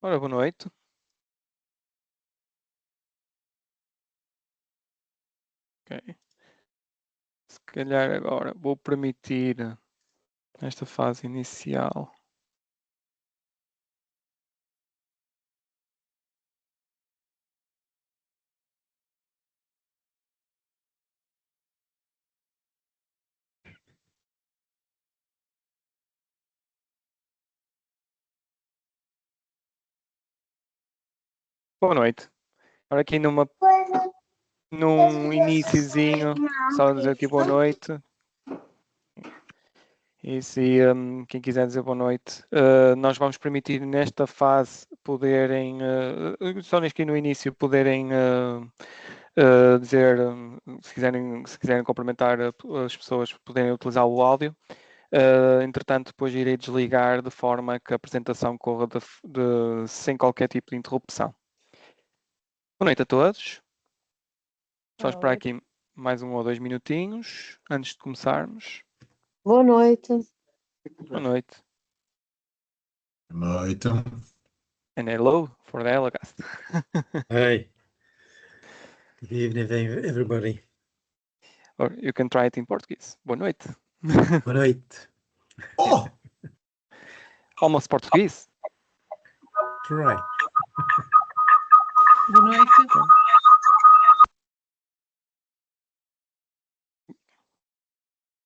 Ora, boa noite. Ok. Se calhar agora vou permitir, nesta fase inicial, boa noite. Agora aqui num iniciozinho, só dizer aqui boa noite. E se quem quiser dizer boa noite, nós vamos permitir nesta fase poderem, só aqui no início, poderem dizer, se quiserem cumprimentar as pessoas, poderem utilizar o áudio. Entretanto, depois irei desligar de forma que a apresentação corra sem qualquer tipo de interrupção. Boa noite a todos. Só esperar aqui mais 1 ou 2 minutinhos antes de começarmos. Boa noite. Boa noite. Boa noite. And hello for the Elegast. Hi. Good evening, everybody. Or you can try it in Portuguese. Boa noite. Boa noite. Oh! Almost Português. Try. Boa noite.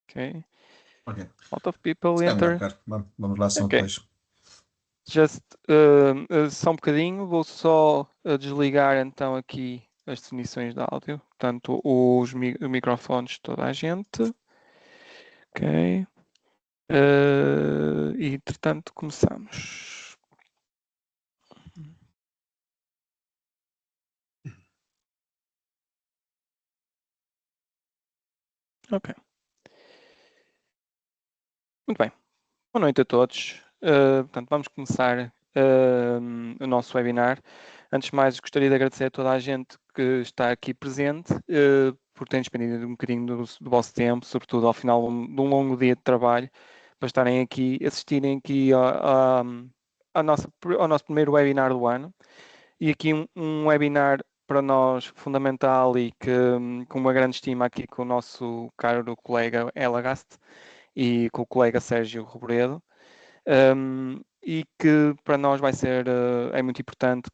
Okay. Ok. A lot of people Se calhar enter. melhor, cara. Vamos lá, só Ok. depois. Just só um bocadinho, vou só desligar então aqui as definições de áudio, portanto os microfones de toda a gente. Ok. E entretanto começamos. Ok. Muito bem. Boa noite a todos. Portanto, vamos começar o nosso webinar. Antes de mais, gostaria de agradecer a toda a gente que está aqui presente por terem despendido um bocadinho do vosso tempo, sobretudo ao final de um longo dia de trabalho, para estarem aqui, assistirem aqui ao nosso primeiro webinar do ano. E aqui um webinar para nós fundamental e que com uma grande estima aqui com o nosso caro colega Elegast e com o colega Sérgio Robredo. E que para nós vai ser é muito importante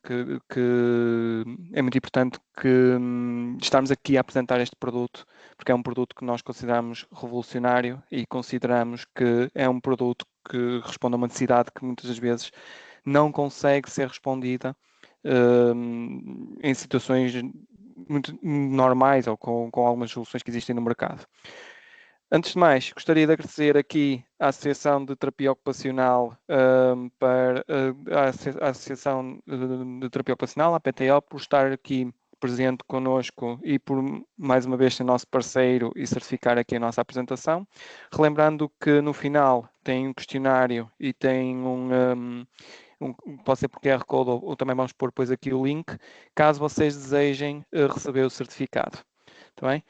que estarmos aqui a apresentar este produto, porque é um produto que nós consideramos revolucionário e consideramos que é um produto que responde a uma necessidade que muitas das vezes não consegue ser respondida em situações muito normais ou com algumas soluções que existem no mercado. Antes de mais, gostaria de agradecer aqui à Associação de Terapia Ocupacional, à Associação de Terapia Ocupacional, a PTO, por estar aqui presente connosco e por, mais uma vez, ser nosso parceiro e certificar aqui a nossa apresentação. Relembrando que no final tem um questionário e tem pode ser por QR Code ou também vamos pôr depois aqui o link, caso vocês desejem receber o certificado. Está bem?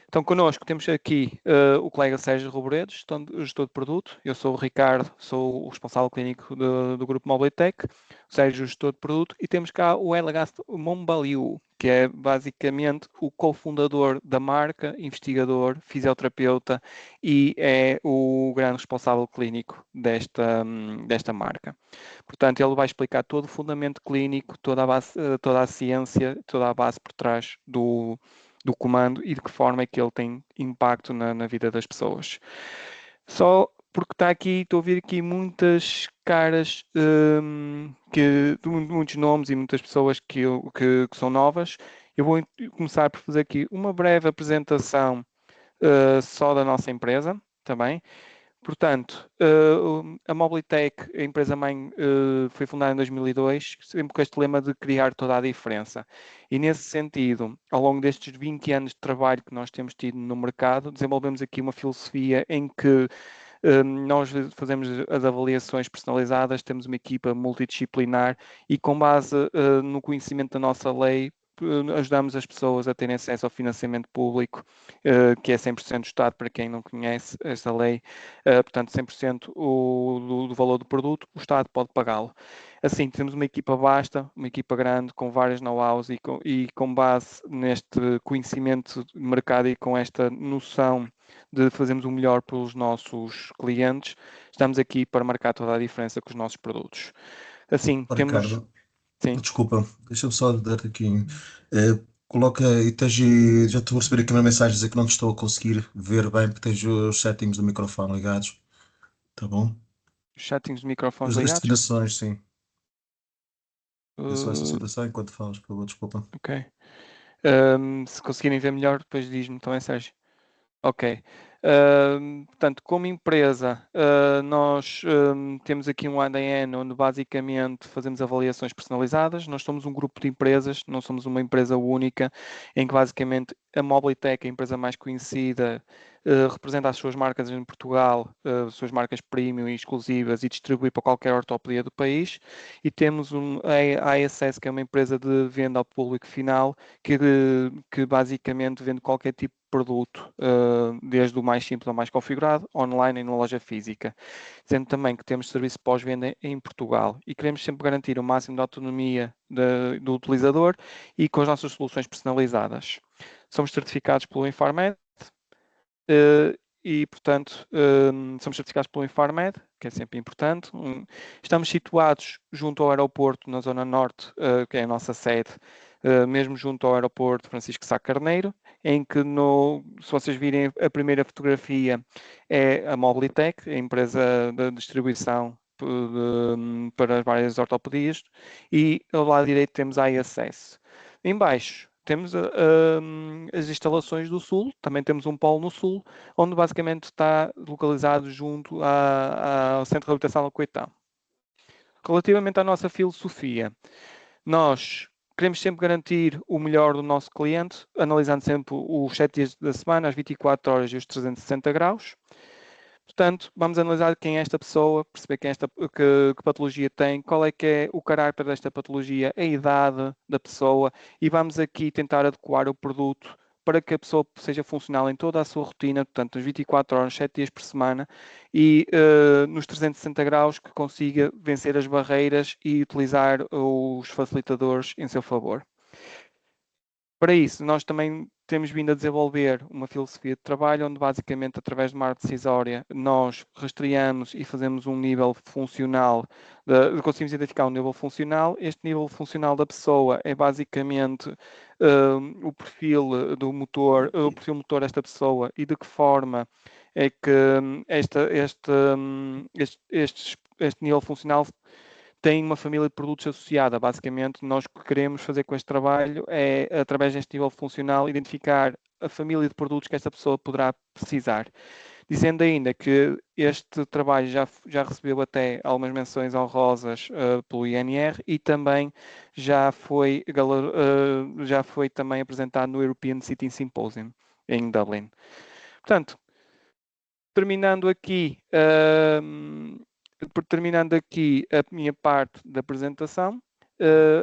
Então, connosco temos aqui o colega Sérgio Robredo, gestor de produto. Eu sou o Ricardo, sou o responsável clínico do grupo Mobilitech. O Sérgio, gestor de produto. E temos cá o Elegast Monbaliu, que é basicamente o cofundador da marca, investigador, fisioterapeuta e é o grande responsável clínico desta marca. Portanto, ele vai explicar todo o fundamento clínico, toda a ciência, toda a base por trás do comando e de que forma é que ele tem impacto na vida das pessoas. Só porque está aqui, estou a ouvir aqui muitas caras, muitos nomes e muitas pessoas que são novas. Eu vou começar por fazer aqui uma breve apresentação só da nossa empresa, também. Portanto, a Mobilitech, a empresa-mãe, foi fundada em 2002, sempre com este lema de criar toda a diferença. E nesse sentido, ao longo destes 20 anos de trabalho que nós temos tido no mercado, desenvolvemos aqui uma filosofia em que nós fazemos as avaliações personalizadas, temos uma equipa multidisciplinar e com base no conhecimento da nossa lei, ajudamos as pessoas a terem acesso ao financiamento público, que é 100% do Estado, para quem não conhece esta lei. Portanto, 100% do valor do produto, o Estado pode pagá-lo. Assim, temos uma equipa vasta, uma equipa grande, com várias know-hows e com base neste conhecimento de mercado e com esta noção de fazermos o melhor pelos nossos clientes, estamos aqui para marcar toda a diferença com os nossos produtos. Assim, temos... Ricardo, Sim. desculpa, deixa-me só dar-te aqui. Coloca e já estou a receber aqui uma mensagem a dizer que não te estou a conseguir ver bem porque tens os settings do microfone ligados. Tá bom? Os settings de microfones As ligados? definições, sim. É só essa Uh, situação enquanto falas, por favor, desculpa. ok. Se conseguirem ver melhor, depois diz-me também, Sérgio. Ok. Portanto, como empresa, nós temos aqui um ADN onde basicamente fazemos avaliações personalizadas. Nós somos um grupo de empresas, não somos uma empresa única, em que basicamente a Mobilitech, a empresa mais conhecida, representa as suas marcas em Portugal, as suas marcas premium e exclusivas, e distribui para qualquer ortopedia do país. E temos a ISS, que é uma empresa de venda ao público final, que basicamente vende qualquer tipo de produto, desde o mais simples ao mais configurado, online e na loja física. Sendo também que temos serviço pós-venda em Portugal e queremos sempre garantir o máximo de autonomia do utilizador e com as nossas soluções personalizadas. Somos certificados pelo Infarmed, e, portanto, somos certificados pelo Infarmed, que é sempre importante. Estamos situados junto ao aeroporto, na Zona Norte, que é a nossa sede, mesmo junto ao aeroporto Francisco Sá Carneiro, em que, se vocês virem a primeira fotografia, é a Mobilitech, a empresa de distribuição para as várias ortopedias, e ao lado direito temos a ISS. Em baixo temos as instalações do Sul, também temos um polo no Sul, onde basicamente está localizado junto ao Centro de Reabilitação do Coitão. Relativamente à nossa filosofia, nós queremos sempre garantir o melhor do nosso cliente, analisando sempre os 7 dias da semana, as 24 horas e os 360 graus. Portanto, vamos analisar quem é esta pessoa, perceber que patologia tem, qual é que é o caráter desta patologia, a idade da pessoa, e vamos aqui tentar adequar o produto para que a pessoa seja funcional em toda a sua rotina, portanto, nas 24 horas, 7 dias por semana, e nos 360 graus que consiga vencer as barreiras e utilizar os facilitadores em seu favor. Para isso, nós também temos vindo a desenvolver uma filosofia de trabalho onde, basicamente, através de uma arte decisória, nós rastreamos e fazemos um nível funcional, conseguimos identificar um nível funcional. Este nível funcional da pessoa é, basicamente, o perfil do motor, o perfil motor desta pessoa e de que forma é que este nível funcional tem uma família de produtos associada. Basicamente, nós o que queremos fazer com este trabalho é, através deste nível funcional, identificar a família de produtos que esta pessoa poderá precisar. Dizendo ainda que este trabalho já recebeu até algumas menções honrosas pelo INR e também já foi também apresentado no European City Symposium em Dublin. Portanto, terminando aqui a minha parte da apresentação,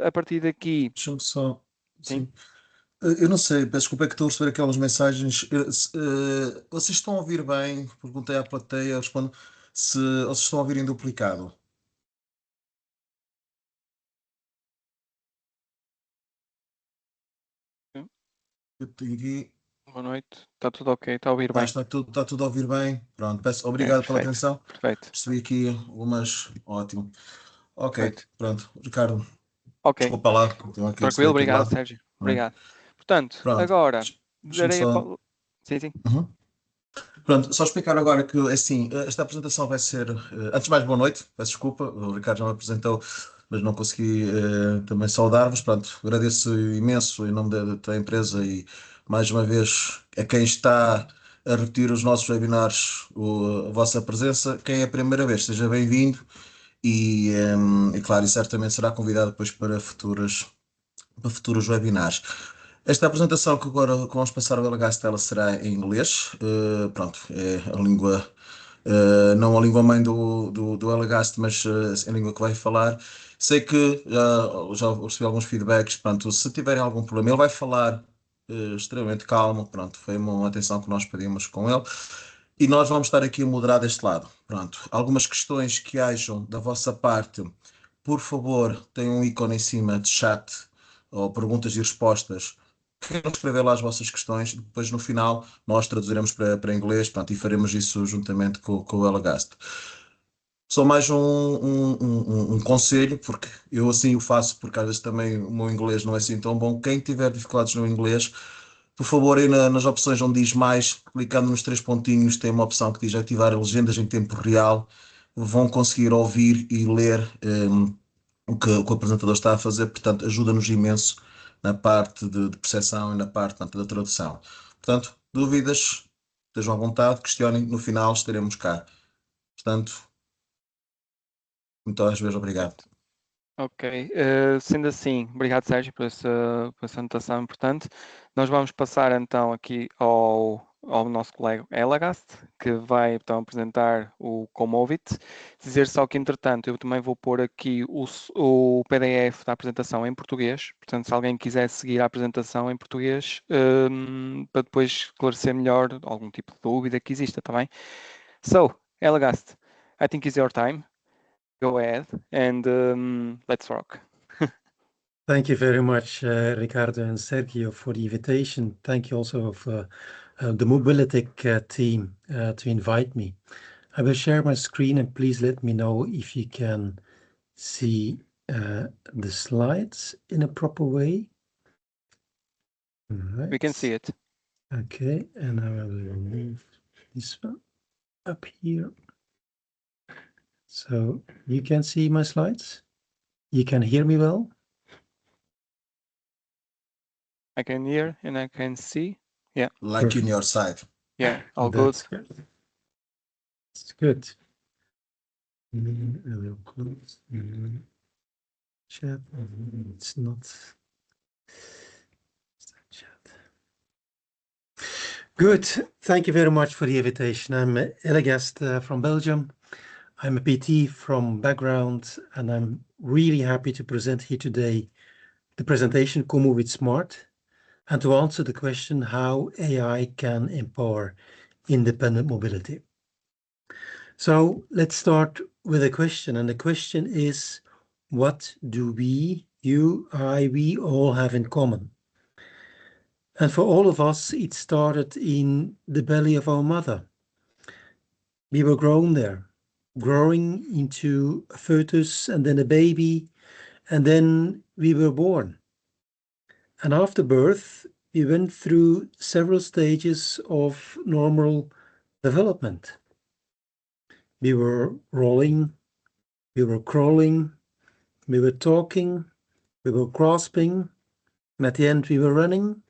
a partir daqui... Deixa-me só. Sim. Sim. Eu não sei, peço desculpa, é que estou a receber aquelas mensagens. Vocês estão a ouvir bem? Perguntei à plateia, respondo se vocês estão a ouvir em duplicado. Eu tenho aqui. Boa noite, está tudo ok, está a ouvir bem? Está tudo a ouvir bem. Pronto, peço Ok, obrigado pela perfeito, atenção. perfeito, Percebi aqui algumas. Ótimo. Ok, perfeito. pronto. Ricardo, Ok, desculpa lá, tenho aqui tranquilo, receber aqui de obrigado, lado. Sérgio, obrigado. Portanto, Pronto, agora, deixa-me darei a... só. Sim, sim. Uhum. Pronto, só explicar agora que, assim, esta apresentação vai ser. Antes de mais, boa noite, peço desculpa, o Ricardo já me apresentou, mas não consegui também saudar-vos. Pronto, agradeço imenso em nome da empresa e, mais uma vez, a quem está a repetir os nossos webinars, a vossa presença. Quem é a primeira vez, seja bem-vindo e, claro, e certamente será convidado depois para futuros webinars. Esta apresentação que agora que vamos passar ao Elegast, ela será em inglês. Pronto, é a língua não a língua mãe do Elegast, mas a língua que vai falar. Sei que já recebi alguns feedbacks, pronto, se tiverem algum problema, ele vai falar extremamente calmo, pronto, foi uma atenção que nós pedimos com ele. E nós vamos estar aqui a moderar deste lado. Pronto, algumas questões que hajam da vossa parte, por favor, tenham um ícone em cima de chat ou perguntas e respostas. Queiram escrever lá as vossas questões, depois no final nós traduziremos para inglês, pronto, e faremos isso juntamente com o Elegast. Só mais um conselho, porque eu assim o faço, porque às vezes também o meu inglês não é assim tão bom. Quem tiver dificuldades no inglês, por favor, aí nas opções onde diz mais, clicando nos três pontinhos, tem uma opção que diz ativar legendas em tempo real. Vão conseguir ouvir e ler o que o apresentador está a fazer, portanto, ajuda-nos imenso na parte de percepção e na parte, portanto, da tradução. Portanto, dúvidas, estejam à vontade, questionem, no final estaremos cá. Portanto, muito às vezes, obrigado. Ok, sendo assim, obrigado Sérgio por essa anotação importante. Nós vamos passar então aqui ao nosso colega Elegast, que vai então apresentar o CoMoveIT. Dizer só que, entretanto, eu também vou pôr aqui o PDF da apresentação em português. Portanto, se alguém quiser seguir a apresentação em português, para depois esclarecer melhor algum tipo de dúvida que exista, tá bem? So, Elegast, I think it's your time. Go ahead and let's rock. Thank you very much, Ricardo and Sergio, for the invitation. Thank you also for the Mobility team to invite me. I will share my screen and please let me know if you can see the slides in a proper way. All right. We can see it. Okay, and I will remove this one up here. So you can see my slides? You can hear me well? I can hear and I can see. Yeah. Like Perfect. in your side. Yeah, all good. That's good. It's good. I will close chat. It's not chat. Good. Thank you very much for the invitation. I'm Elegast from Belgium. I'm a PT from background, and I'm really happy to present here today the presentation CoMoveIT Smart, and to answer the question how AI can empower independent mobility. So let's start with a question, and the question is, what do we, you, I, we all have in common? And for all of us, it started in the belly of our mother. We were grown there, growing into a fetus and then a baby, and then we were born. And after birth, we went through several stages of normal development. We were rolling, we were crawling, we were talking, we were grasping, and at the end we were running,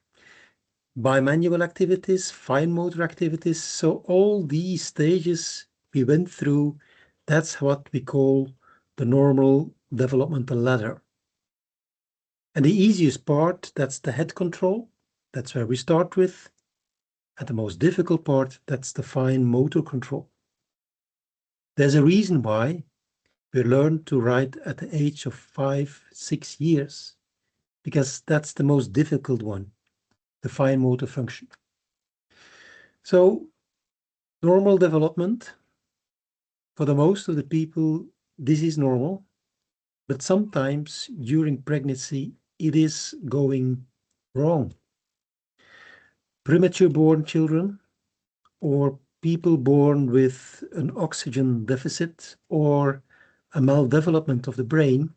bimanual activities, fine motor activities. So all these stages we went through, that's what we call the normal developmental ladder. And the easiest part, that's the head control. That's where we start with. And the most difficult part, that's the fine motor control. There's a reason why we learn to ride at the age of 5-6 years, because that's the most difficult one, the fine motor function. So normal development, for the most of the people, this is normal, but sometimes during pregnancy, it is going wrong. Premature born children or people born with an oxygen deficit or a maldevelopment of the brain.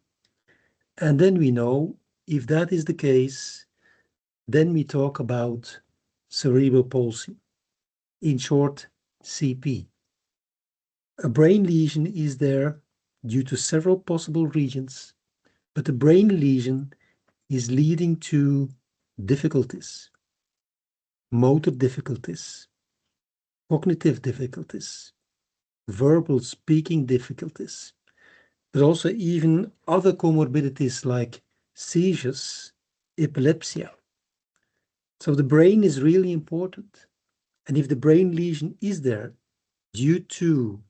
And then we know if that is the case, then we talk about cerebral palsy, in short, CP. A brain lesion is there due to several possible reasons, but the brain lesion is leading to difficulties, motor difficulties, cognitive difficulties, verbal speaking difficulties, but also even other comorbidities like seizures, epilepsy. So the brain is really important. And if the brain lesion is there, due to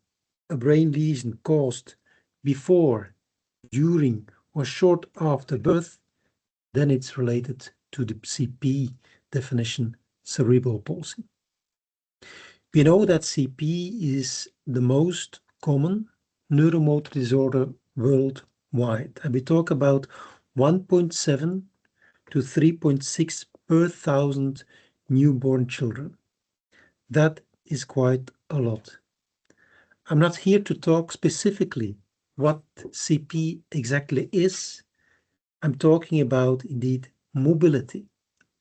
a brain lesion caused before, during, or short after birth, then it's related to the CP definition, cerebral palsy. We know that CP is the most common neuromotor disorder worldwide, and we talk about 1.7 to 3.6 per 1,000 newborn children. That is quite a lot. I'm not here to talk specifically what CP exactly is. I'm talking about indeed mobility,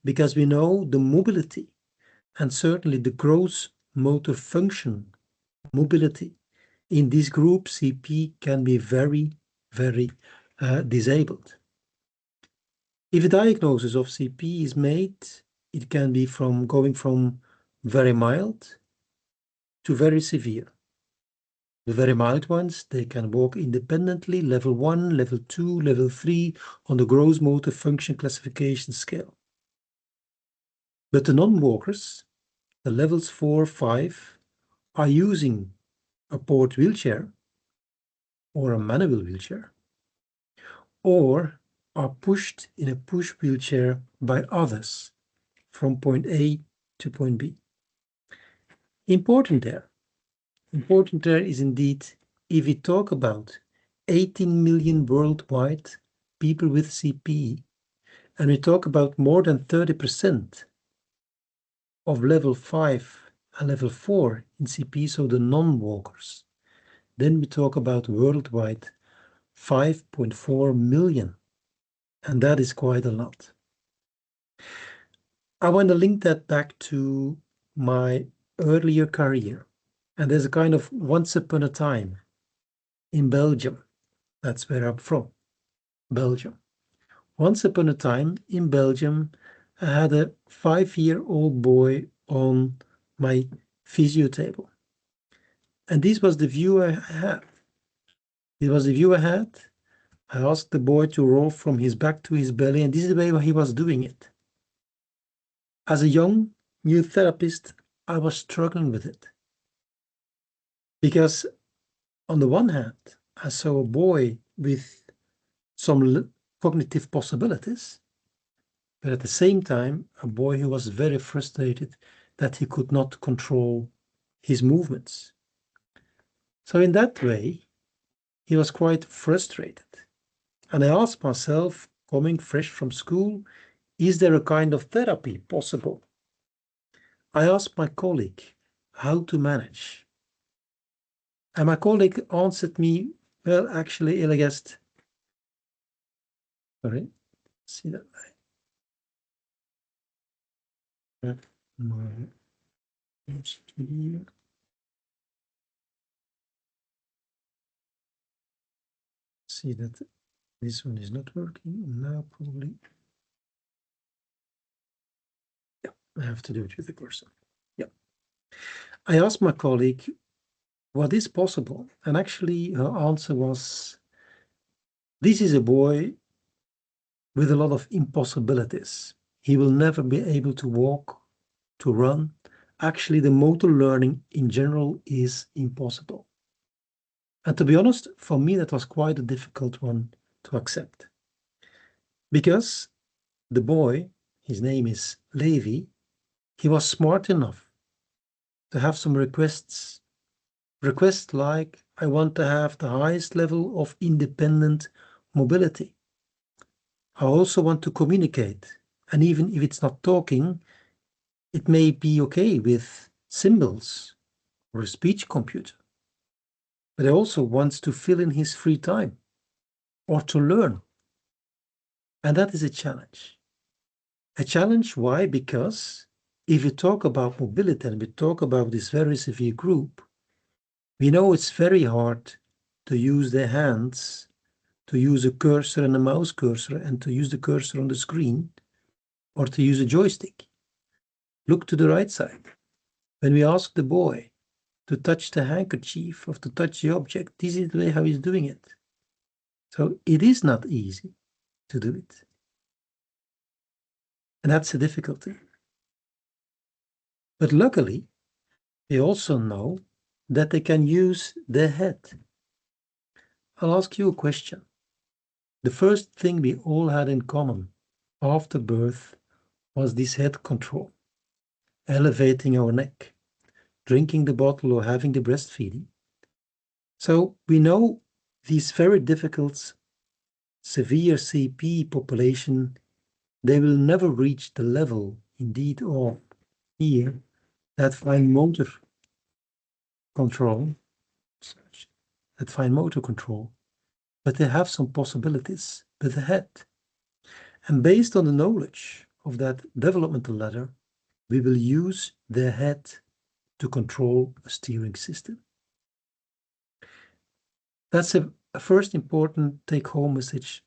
because we know the mobility and certainly the gross motor function mobility in this group CP can be very, very disabled. If a diagnosis of CP is made, it can be from going from very mild to very severe. The very mild ones, they can walk independently, level 1, level 2, level 3 on the gross motor function classification scale. But the non-walkers, the levels 4, 5, are using a port wheelchair or a manual wheelchair, or are pushed in a push wheelchair by others from point A to point B. Important there is indeed, if we talk about 18 million worldwide people with CP, and we talk about more than 30% of level 5 and level 4 in CP, so the non-walkers, then we talk about worldwide 5.4 million, and that is quite a lot. I want to link that back to my earlier career, and there's a kind of once upon a time in Belgium. That's where I'm from, Belgium. Once upon a time in Belgium, I had a 5-year-old boy on my physio table. And this was the view I had. I asked the boy to roll from his back to his belly, and this is the way he was doing it. As a young new therapist, I was struggling with it. Because on the one hand, I saw a boy with some cognitive possibilities, but at the same time, a boy who was very frustrated that he could not control his movements. So in that way, he was quite frustrated. And I asked myself, coming fresh from school, is there a kind of therapy possible? I asked my colleague how to manage. And my colleague answered me, well, actually, Elegast, sorry, see that? See that this one is not working now, probably. Yeah, I have to do it with the cursor. Yeah. I asked my colleague what is possible, and actually her answer was, this is a boy with a lot of impossibilities. He will never be able to walk, to run. Actually, the motor learning in general is impossible. And to be honest, for me, that was quite a difficult one to accept. Because the boy, his name is Levi, he was smart enough to have some requests. Requests like, I want to have the highest level of independent mobility. I also want to communicate. And even if it's not talking, it may be okay with symbols or a speech computer. But he also wants to fill in his free time or to learn. And that is a challenge. A challenge, why? Because if you talk about mobility and we talk about this very severe group, we know it's very hard to use their hands, to use a cursor and a mouse cursor, and to use the cursor on the screen, or to use a joystick. Look to the right side. When we ask the boy to touch the handkerchief or to touch the object, this is the way how he's doing it. So it is not easy to do it. And that's a difficulty. But luckily, we also know that they can use their head. I'll ask you a question. The first thing we all had in common after birth was this head control, elevating our neck, drinking the bottle or having the breastfeeding. So we know these very difficult, severe CP population, they will never reach the level, indeed, of here, that fine motor control, but they have some possibilities with the head. And based on the knowledge of that developmental ladder, we will use their head to control a steering system. That's a first important take-home message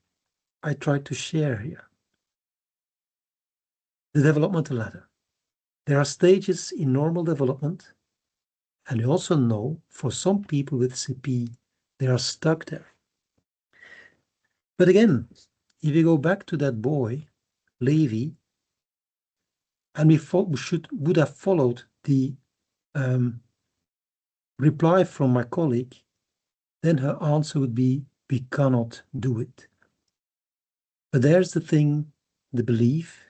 I tried to share here. The developmental ladder. There are stages in normal development, and you also know for some people with CP, they are stuck there. But again, if we go back to that boy, Levi, and we would have followed the reply from my colleague, then her answer would be, we cannot do it. But there's the thing, the belief,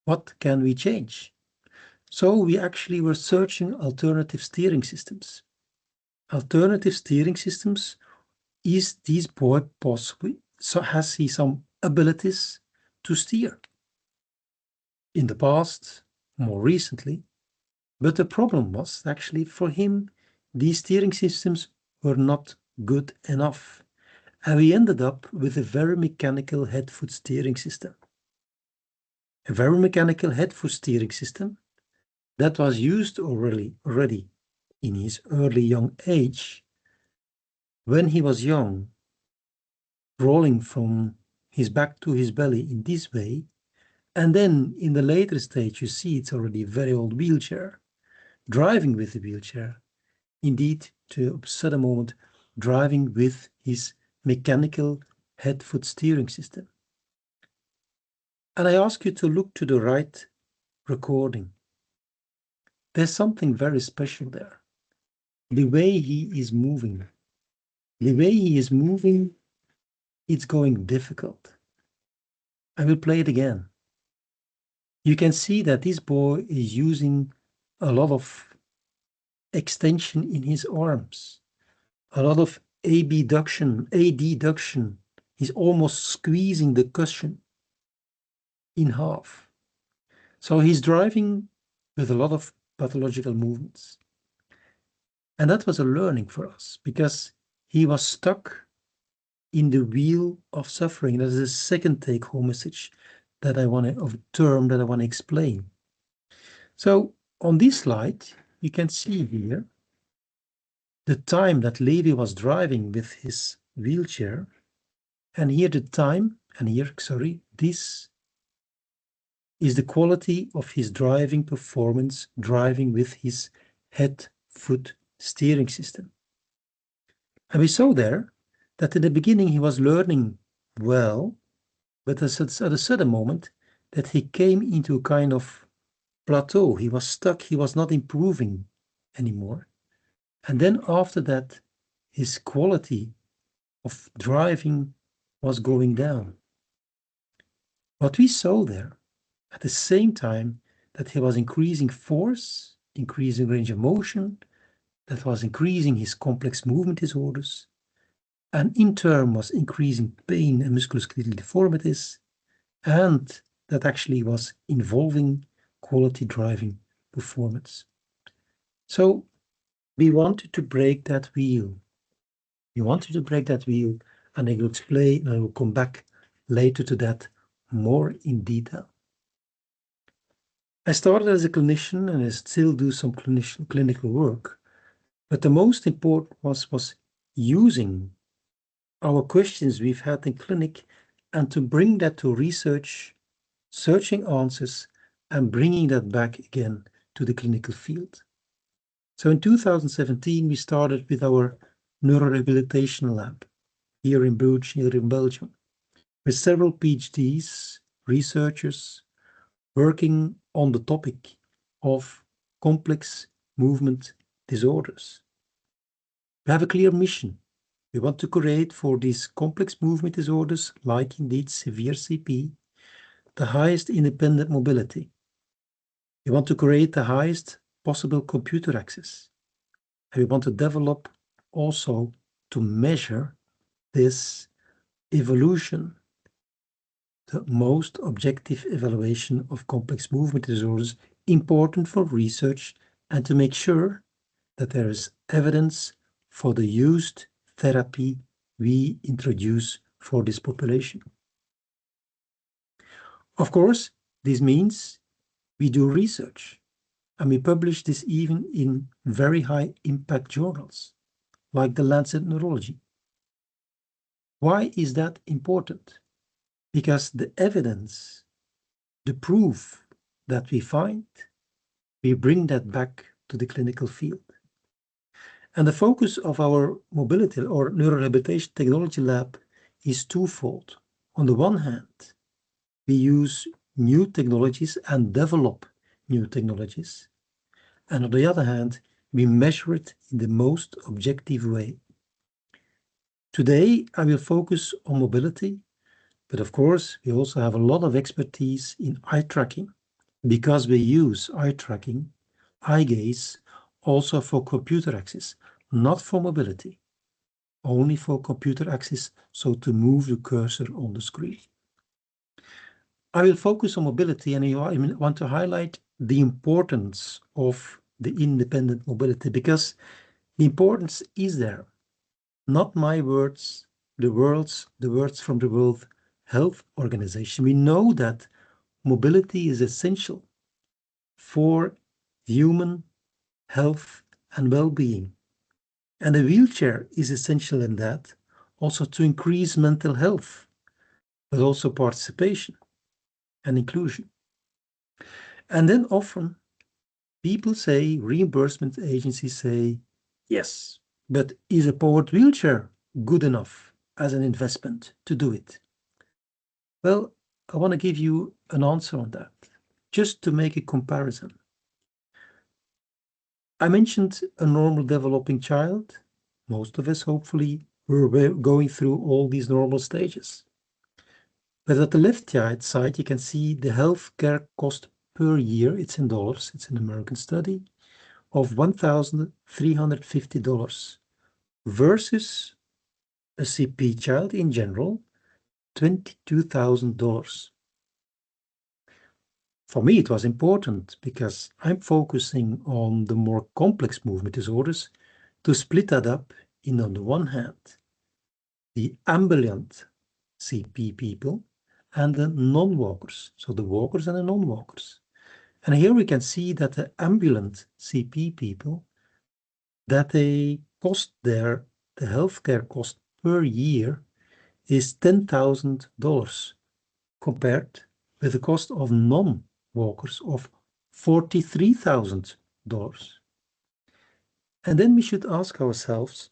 what can we change? So we actually were searching alternative steering systems. Alternative steering systems, is this boy possibly, so has he some abilities to steer? In the past, more recently, but the problem was actually for him, these steering systems were not good enough. And we ended up with a very mechanical head-foot steering system. A very mechanical head-foot steering system that was used already in his early young age, when he was young, rolling from his back to his belly in this way, and then in the later stage you see it's already a very old wheelchair, driving with the wheelchair, indeed to a certain moment driving with his mechanical head-foot steering system. And I ask you to look to the right recording. There's something very special there. The way he is moving. The way he is moving, it's going difficult. I will play it again. You can see that this boy is using a lot of extension in his arms, a lot of abduction. He's almost squeezing the cushion in half. So he's driving with a lot of pathological movements. And that was a learning for us because he was stuck in the wheel of suffering. That is the second take-home message that I want to, of term that I want to explain. So on this slide, you can see here the time that Levi was driving with his wheelchair, and here the time, and here, this is the quality of his driving performance, driving with his head-foot steering system. And we saw there that in the beginning he was learning well, but at a certain moment that he came into a kind of plateau. He was stuck, he was not improving anymore. And then after that, his quality of driving was going down. What we saw there, at the same time that he was increasing force, increasing range of motion, that was increasing his complex movement disorders, and in turn was increasing pain and musculoskeletal deformities, and that actually was involving quality driving performance. So we wanted to break that wheel. We wanted to break that wheel, and I will explain, and I will come back later to that more in detail. I started as a clinician and I still do some clinical work, but the most important was using our questions we've had in clinic and to bring that to research, searching answers, and bringing that back again to the clinical field. So in 2017, we started with our neurorehabilitation lab here in Bruges, here in Belgium, with several PhDs, researchers, working on the topic of complex movement disorders. We have a clear mission. We want to create for these complex movement disorders, like indeed severe CP, the highest independent mobility. We want to create the highest possible computer access. And we want to develop also to measure this evolution, the most objective evaluation of complex movement disorders, important for research and to make sure that there is evidence for the used therapy we introduce for this population. Of course, this means we do research and we publish this even in very high impact journals like the Lancet Neurology. Why is that important? Because the evidence, the proof that we find, we bring that back to the clinical field. And the focus of our mobility or neurorehabilitation technology lab is twofold. On the one hand, we use new technologies and develop new technologies. And on the other hand, we measure it in the most objective way. Today, I will focus on mobility, but of course, we also have a lot of expertise in eye tracking because we use eye tracking, eye gaze, also for computer access, not for mobility, only for computer access, so to move the cursor on the screen. I will focus on mobility and I want to highlight the importance of the independent mobility because the importance is there. Not my words, the words from the World Health Organization. We know that mobility is essential for human health and well-being. And a wheelchair is essential in that, also to increase mental health, but also participation and inclusion. And then often people say, reimbursement agencies say, yes, but is a powered wheelchair good enough as an investment to do it? Well, I want to give you an answer on that, just to make a comparison. I mentioned a normal developing child. Most of us, hopefully, we're going through all these normal stages. But at the left side, you can see the healthcare cost per year. It's in dollars. It's an American study of $1,350 versus a CP child in general, $22,000. For me, it was important because I'm focusing on the more complex movement disorders to split that up in, on the one hand, the ambulant CP people and the non-walkers, so the walkers and the non-walkers. And here we can see that the ambulant CP people, that they cost the healthcare cost per year is $10,000 compared with the cost of non-walkers of $43,000. And then we should ask ourselves,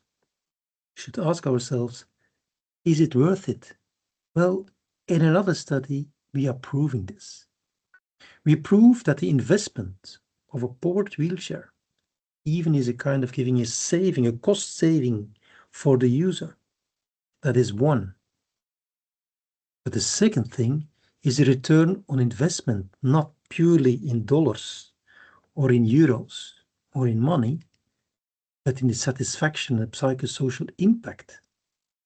is it worth it? Well, in another study, we are proving this. We prove that the investment of a powered wheelchair even is a kind of giving a saving, a cost saving for the user. That is one. But the second thing is a return on investment, not purely in dollars or in euros or in money, but in the satisfaction and psychosocial impact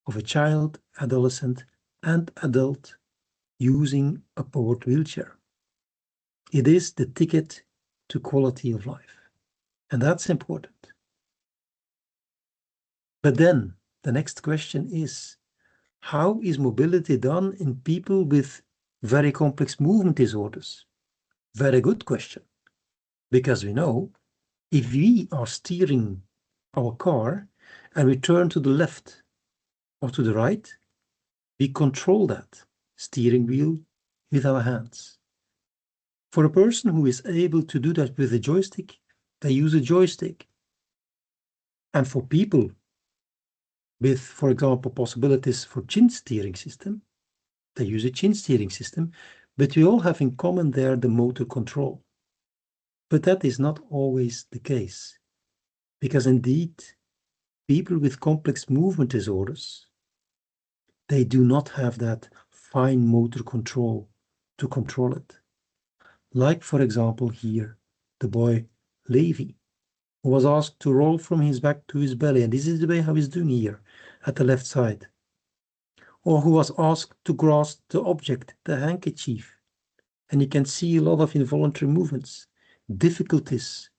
of a child, adolescent, and adult using a powered wheelchair. It is the ticket to quality of life, and that's important. But then the next question is, how is mobility done in people with very complex movement disorders? Very good question, because we know if we are steering our car and we turn to the left or to the right, we control that steering wheel with our hands. For a person who is able to do that with a joystick, they use a joystick. And for people with, for example, possibilities for chin steering system, they use a chin steering system, but we all have in common there the motor control. But that is not always the case, because indeed people with complex movement disorders, they do not have that fine motor control to control it. Like, for example, here, the boy Levi, who was asked to roll from his back to his belly, and this is the way how he's doing here at the left side. Or who was asked to grasp the object, the handkerchief, and you can see a lot of involuntary movements, difficulties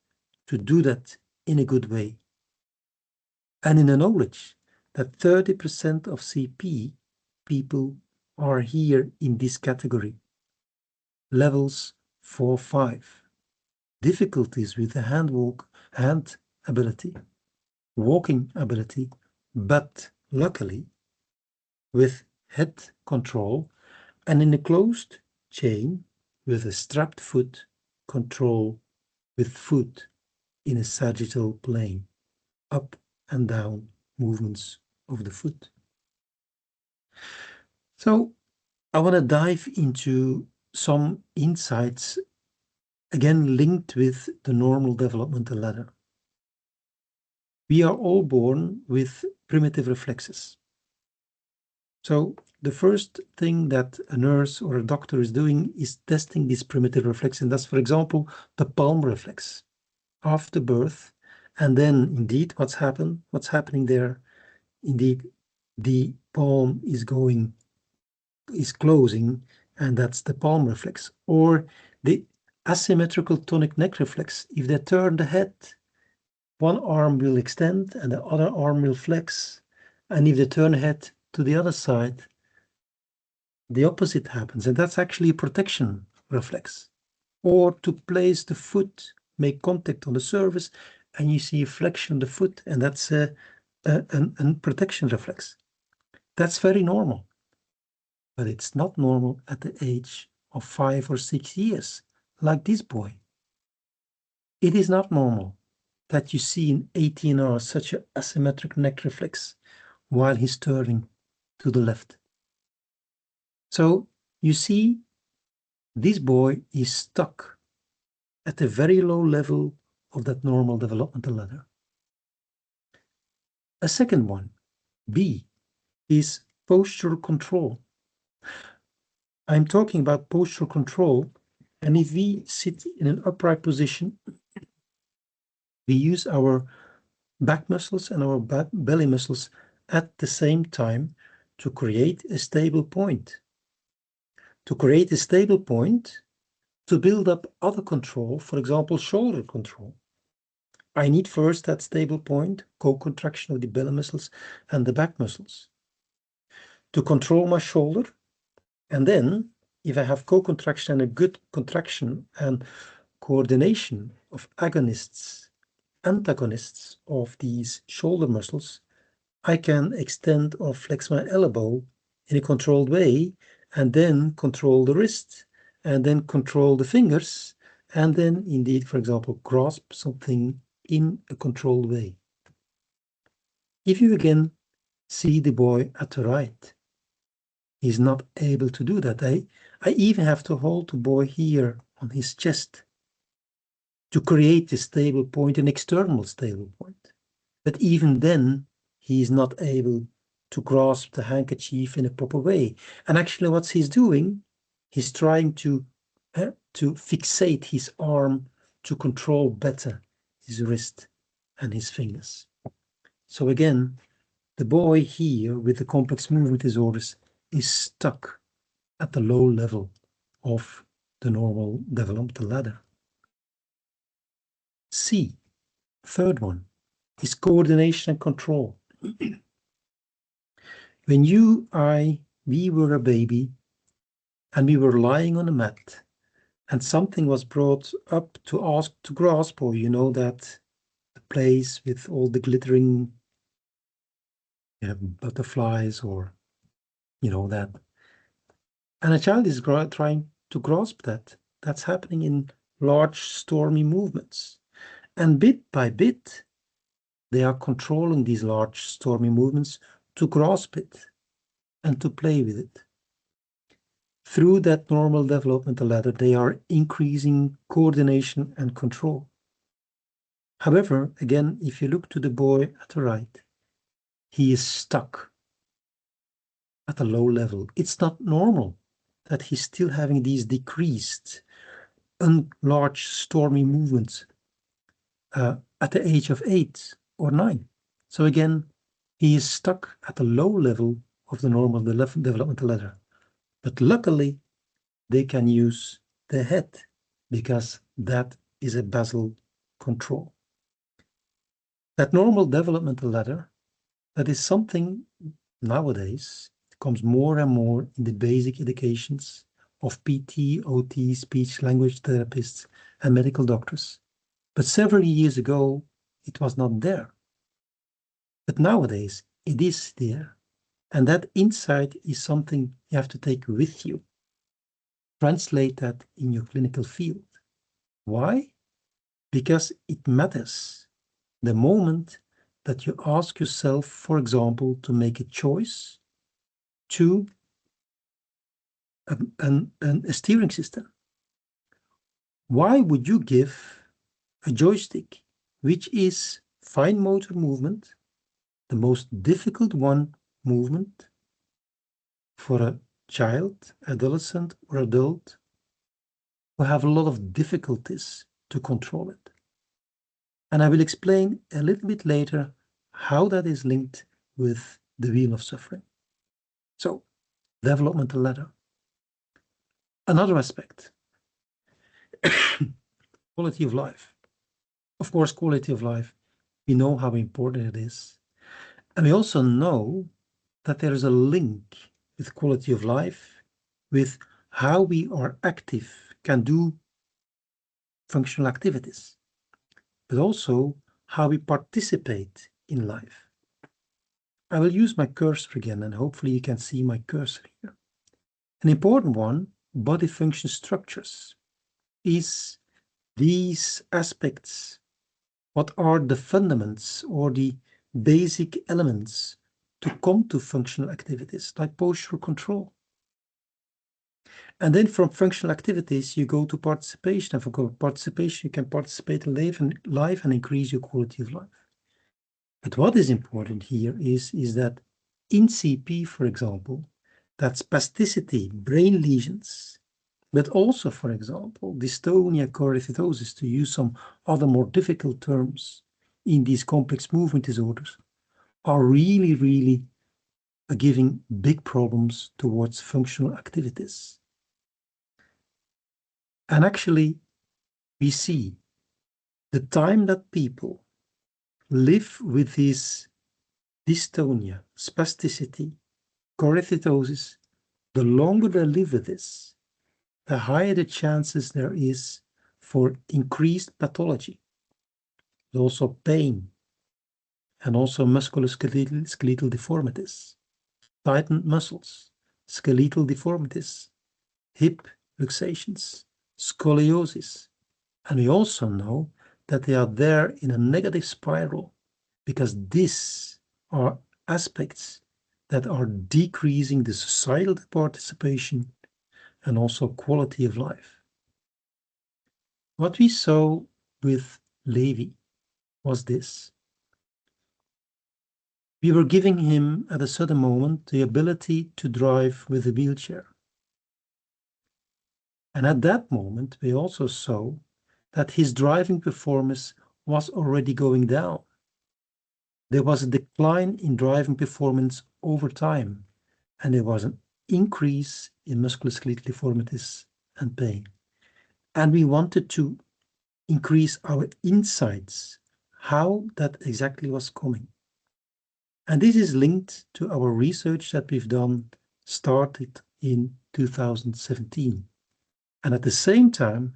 to do that in a good way. And in the knowledge that 30% of CP people are here in this category, levels 4, 5. Difficulties with the hand ability, walking ability, but luckily with head control and in a closed chain with a strapped foot control with foot in a sagittal plane, up and down movements of the foot. So I want to dive into some insights, again linked with the normal developmental ladder. We are all born with primitive reflexes. So the first thing that a nurse or a doctor is doing is testing this primitive reflex, and that's, for example, the palm reflex after birth. And then indeed what's happening there, indeed the palm is closing, and that's the palm reflex. Or the asymmetrical tonic neck reflex, if they turn the head, one arm will extend and the other arm will flex, and if they turn the head to the other side, the opposite happens, and that's actually a protection reflex. Or to place the foot, make contact on the surface, and you see a flexion of the foot, and that's a protection reflex. That's very normal, but it's not normal at the age of 5 or 6 years, like this boy. It is not normal that you see in 18 hours such an asymmetric neck reflex while he's turning to the left. So you see, this boy is stuck at a very low level of that normal developmental ladder. A second one, B, is postural control. I'm talking about postural control, and if we sit in an upright position, we use our back muscles and our belly muscles at the same time to create a stable point. To create a stable point, to build up other control, for example, shoulder control, I need first that stable point, co-contraction of the belly muscles and the back muscles, to control my shoulder. And then, if I have co-contraction and a good contraction and coordination of antagonists of these shoulder muscles, I can extend or flex my elbow in a controlled way, and then control the wrist, and then control the fingers, and then indeed, for example, grasp something in a controlled way. If you again see the boy at the right, he's not able to do that. I even have to hold the boy here on his chest to create a stable point, an external stable point. But even then, he is not able to grasp the handkerchief in a proper way. And actually what he's doing, he's trying to fixate his arm to control better his wrist and his fingers. So again, the boy here with the complex movement disorders is stuck at the low level of the normal developmental ladder. C, third one, is coordination and control. When we were a baby and we were lying on a mat and something was brought up to ask to grasp, or you know that the place with all the glittering butterflies, or you know that, and a child is trying to grasp that. That's happening in large stormy movements, and bit by bit they are controlling these large stormy movements to grasp it and to play with it. Through that normal developmental ladder, they are increasing coordination and control. However, again, if you look to the boy at the right, he is stuck at a low level. It's not normal that he's still having these decreased, large, stormy movements at the age of 8 or 9. So again, he is stuck at a low level of the normal developmental ladder. But luckily, they can use the head because that is a basal control. That normal developmental ladder, that is something nowadays comes more and more in the basic educations of PT, OT, speech language therapists, and medical doctors. But several years ago, it was not there. But nowadays, it is there. And that insight is something you have to take with you. Translate that in your clinical field. Why? Because it matters. The moment that you ask yourself, for example, to make a choice to a steering system. Why would you give a joystick, which is fine motor movement, the most difficult movement for a child, adolescent, or adult who have a lot of difficulties to control it? And I will explain a little bit later how that is linked with the wheel of suffering. So, developmental ladder. Another aspect, quality of life. Of course, quality of life, we know how important it is. And we also know that there is a link with quality of life, with how we are active, can do functional activities, but also how we participate in life. I will use my cursor again, and hopefully you can see my cursor here. An important one, body function structures, is these aspects. What are the fundaments or the basic elements to come to functional activities like postural control? And then from functional activities, you go to participation. And from participation, you can participate in life and increase your quality of life. But what is important here is that in CP, for example, that spasticity, brain lesions, but also, for example, dystonia, choreoathetosis, to use some other more difficult terms in these complex movement disorders, are really giving big problems towards functional activities. And actually, we see the time that people live with this dystonia, spasticity, choreoathetosis, the longer they live with this, the higher the chances there is for increased pathology, but also pain, and also musculoskeletal deformities, tightened muscles, skeletal deformities, hip luxations, scoliosis. And we also know that they are there in a negative spiral because these are aspects that are decreasing the societal participation and also quality of life. What we saw with Levi was this. We were giving him at a certain moment the ability to drive with a wheelchair. And at that moment, we also saw that his driving performance was already going down. There was a decline in driving performance over time, and there was an increase in musculoskeletal deformities and pain. And we wanted to increase our insights, how that exactly was coming. And this is linked to our research that we've done, started in 2017. And at the same time,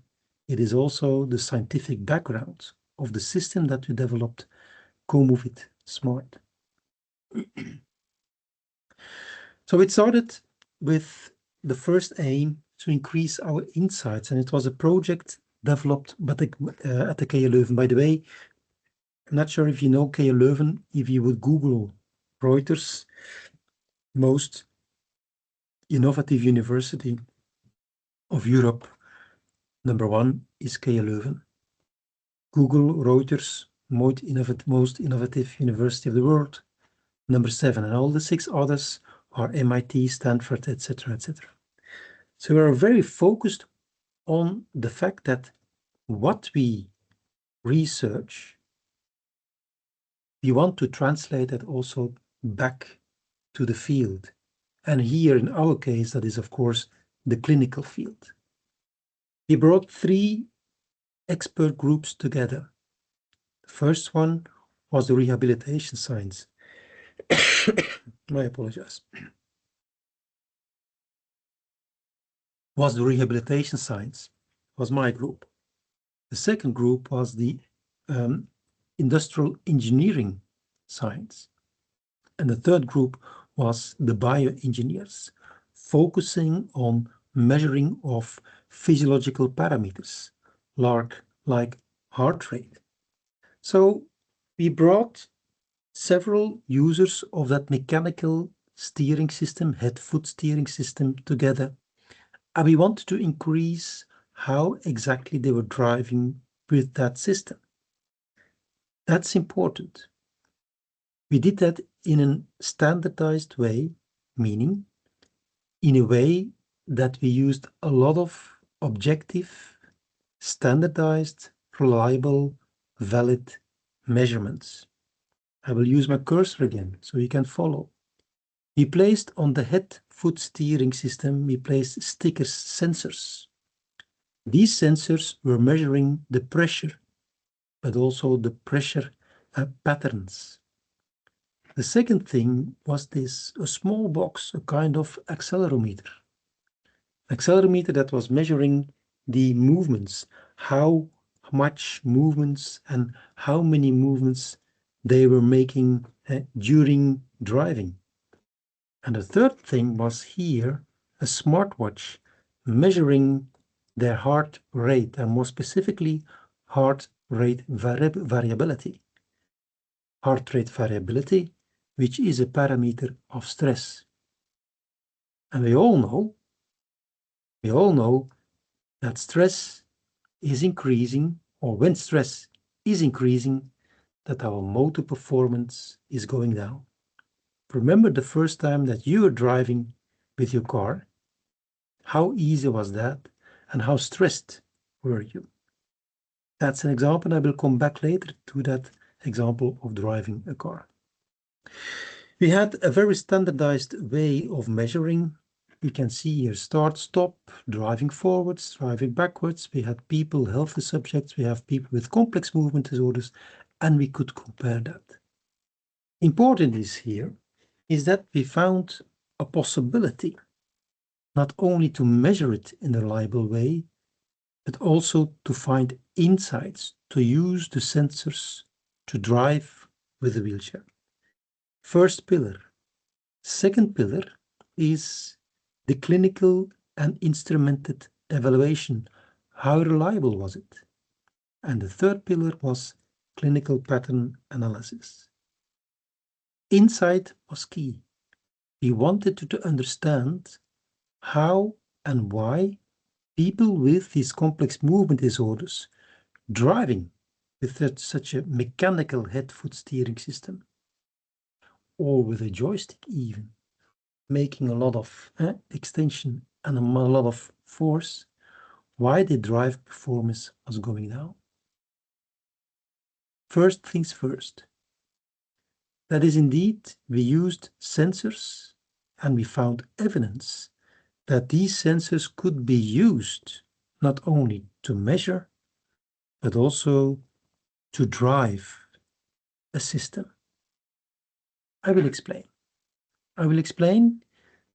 it is also the scientific background of the system that we developed, CoMoveIT Smart. So it started with the first aim to increase our insights, and it was a project developed at the KU Leuven. By the way, I'm not sure if you know KU Leuven. If you would Google Reuters, most innovative university of Europe, #1 is KU Leuven. Google Reuters, most innovative university of the world. number 7, and all the 6 others are MIT, Stanford, etc., etc. So we are very focused on the fact that what we research, we want to translate it also back to the field. And here in our case, that is of course the clinical field. We brought 3 expert groups together. The first one was the rehabilitation science. I apologize. Was the rehabilitation science, was my group. The second group was the industrial engineering science. And the third group was the bioengineers, focusing on measuring of physiological parameters, like heart rate. So we brought several users of that mechanical steering system, head-foot steering system together, and we wanted to increase how exactly they were driving with that system. That's important. We did that in a standardized way, meaning in a way that we used a lot of objective, standardized, reliable, valid measurements. I will use my cursor again so you can follow. We placed on the head-foot steering system, we placed stickers, sensors. These sensors were measuring the pressure, but also the pressure patterns. The second thing was a small box, a kind of accelerometer. Accelerometer that was measuring the movements, how much movements and how many movements they were making during driving. And the third thing was here a smartwatch measuring their heart rate, and more specifically heart rate variability. Heart rate variability, which is a parameter of stress. And we all know that stress is increasing, or when stress is increasing, that our motor performance is going down. Remember the first time that you were driving with your car? How easy was that, and how stressed were you? That's an example. I will come back later to that example of driving a car. We had a very standardized way of measuring. You can see here start, stop, driving forwards, driving backwards. We had people, healthy subjects, we have people with complex movement disorders, and we could compare that. Important is that we found a possibility not only to measure it in a reliable way, but also to find insights, to use the sensors to drive with the wheelchair. First pillar. Second pillar is the clinical and instrumented evaluation. How reliable was it? And the third pillar was clinical pattern analysis. Insight was key. We wanted to understand how and why people with these complex movement disorders driving with such a mechanical head-foot steering system, or with a joystick even, making a lot of extension and a lot of force, why the drive performance was going down. First things first. That is indeed, we used sensors and we found evidence that these sensors could be used not only to measure, but also to drive a system. I will explain. I will explain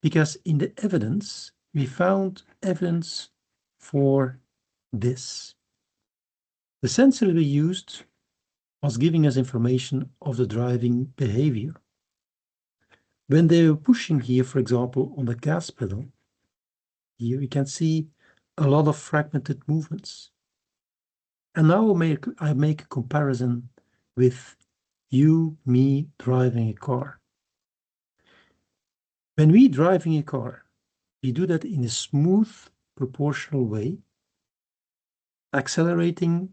because in the evidence, we found evidence for this. The sensor we used was giving us information of the driving behavior. When they were pushing here, for example, on the gas pedal, here we can see a lot of fragmented movements. And now I make a comparison with you, me driving a car. When we driving a car, we do that in a smooth, proportional way, accelerating,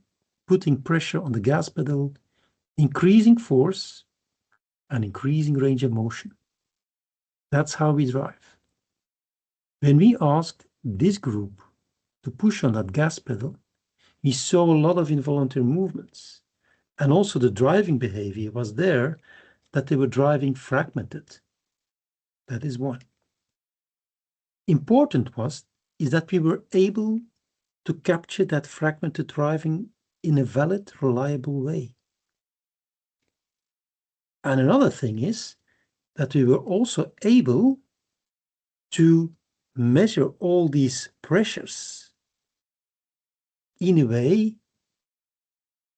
putting pressure on the gas pedal, increasing force, an increasing range of motion. That's how we drive. When we asked this group to push on that gas pedal, we saw a lot of involuntary movements. And also the driving behavior was there, that they were driving fragmented. That is one. Important is that we were able to capture that fragmented driving in a valid, reliable way. And another thing is that we were also able to measure all these pressures in a way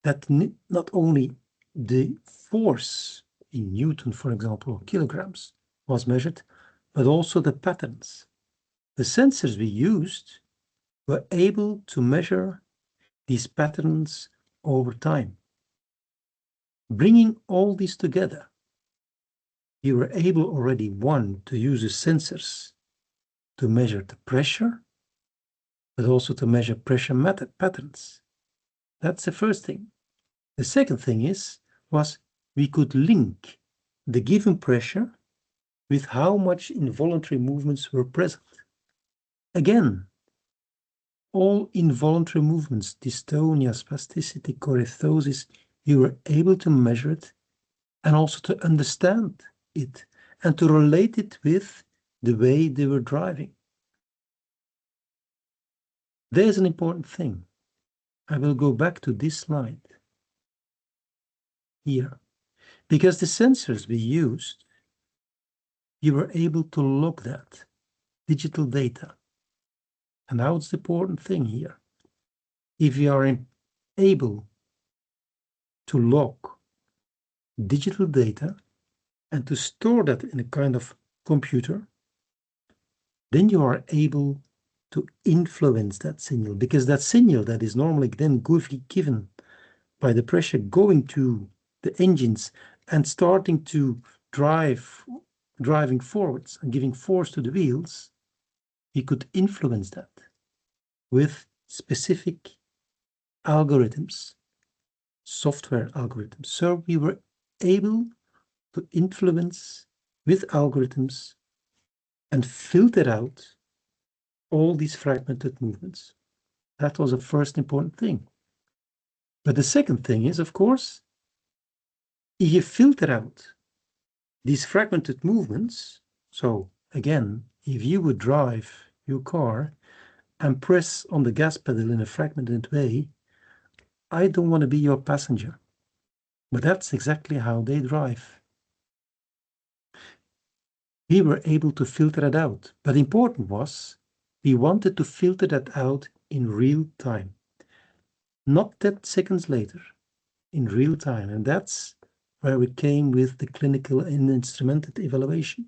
that not only the force in Newton, for example, or kilograms was measured, but also the patterns. The sensors we used were able to measure these patterns over time. Bringing all these together, we were able already, one, to use the sensors to measure the pressure, but also to measure pressure patterns. That's the first thing. The second thing was we could link the given pressure with how much involuntary movements were present. Again, all involuntary movements, dystonia, spasticity, choreothesis, we were able to measure it and also to understand it and to relate it with the way they were driving. There's an important thing. I will go back to this slide here, because the sensors we used, you were able to log that digital data. And now it's the important thing here. If you are able to log digital data and to store that in a kind of computer, then you are able to influence that signal, because that signal that is normally then given by the pressure going to the engines and starting to driving forwards and giving force to the wheels, you could influence that with specific algorithms, software algorithms. So we were able to influence with algorithms and filter out all these fragmented movements. That was the first important thing. But the second thing is, of course, if you filter out these fragmented movements, so again, if you would drive your car and press on the gas pedal in a fragmented way, I don't want to be your passenger. But that's exactly how they drive. We were able to filter it out. But important was, we wanted to filter that out in real time. Not 10 seconds later, in real time. And that's where we came with the clinical and instrumented evaluation.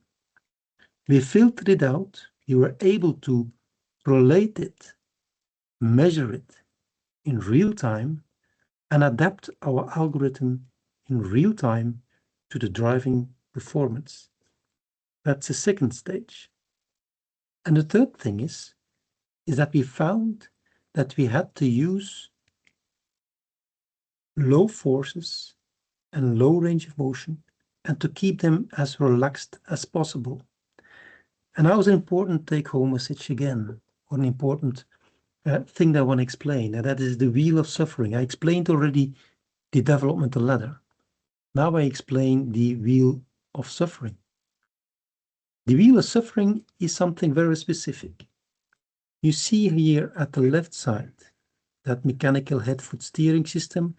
We filtered it out. We were able to relate it, measure it in real time, and adapt our algorithm in real time to the driving performance. That's the second stage. And the third thing is that we found that we had to use low forces and low range of motion and to keep them as relaxed as possible. And that was an important take-home message again, or an important thing that I want to explain, and that is the wheel of suffering. I explained already the developmental ladder. Now I explain the wheel of suffering. The wheel of suffering is something very specific. You see here at the left side that mechanical head-foot steering system.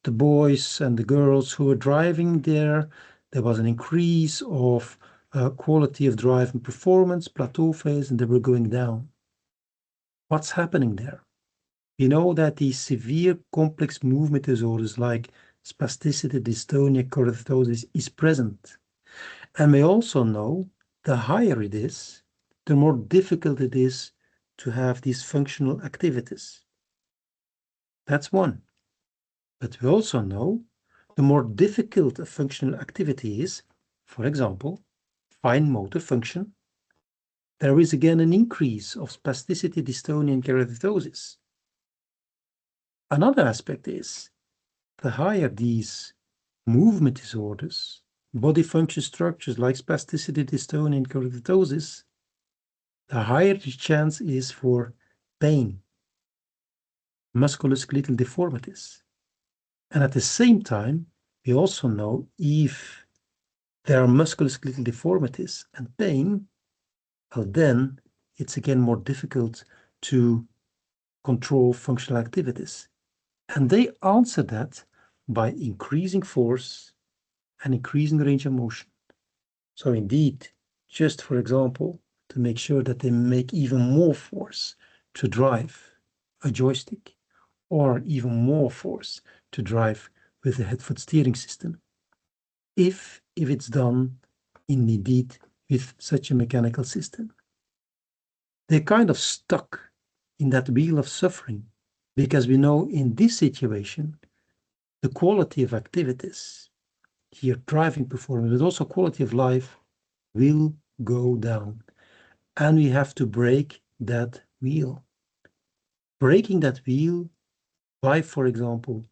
The boys and the girls who were driving there was an increase of quality of drive and performance, plateau phase, and they were going down. What's happening there? We know that these severe complex movement disorders like spasticity, dystonia, choreothesis is present. And we also know the higher it is, the more difficult it is to have these functional activities. That's one. But we also know the more difficult a functional activity is, for example, fine motor function, there is again an increase of spasticity, dystonia, and choreothesis. Another aspect is the higher these movement disorders, body function structures like spasticity, dystonia, and keratosis, the higher the chance is for pain, musculoskeletal deformities. And at the same time, we also know if there are musculoskeletal deformities and pain, well, then it's again more difficult to control functional activities. And they answer that by increasing force and increasing range of motion. So indeed, just for example, to make sure that they make even more force to drive a joystick, or even more force to drive with a head-foot steering system, if it's done indeed with such a mechanical system. They're kind of stuck in that wheel of suffering, because we know in this situation, the quality of activities, here driving performance, but also quality of life, will go down. And we have to break that wheel. Breaking that wheel by, for example,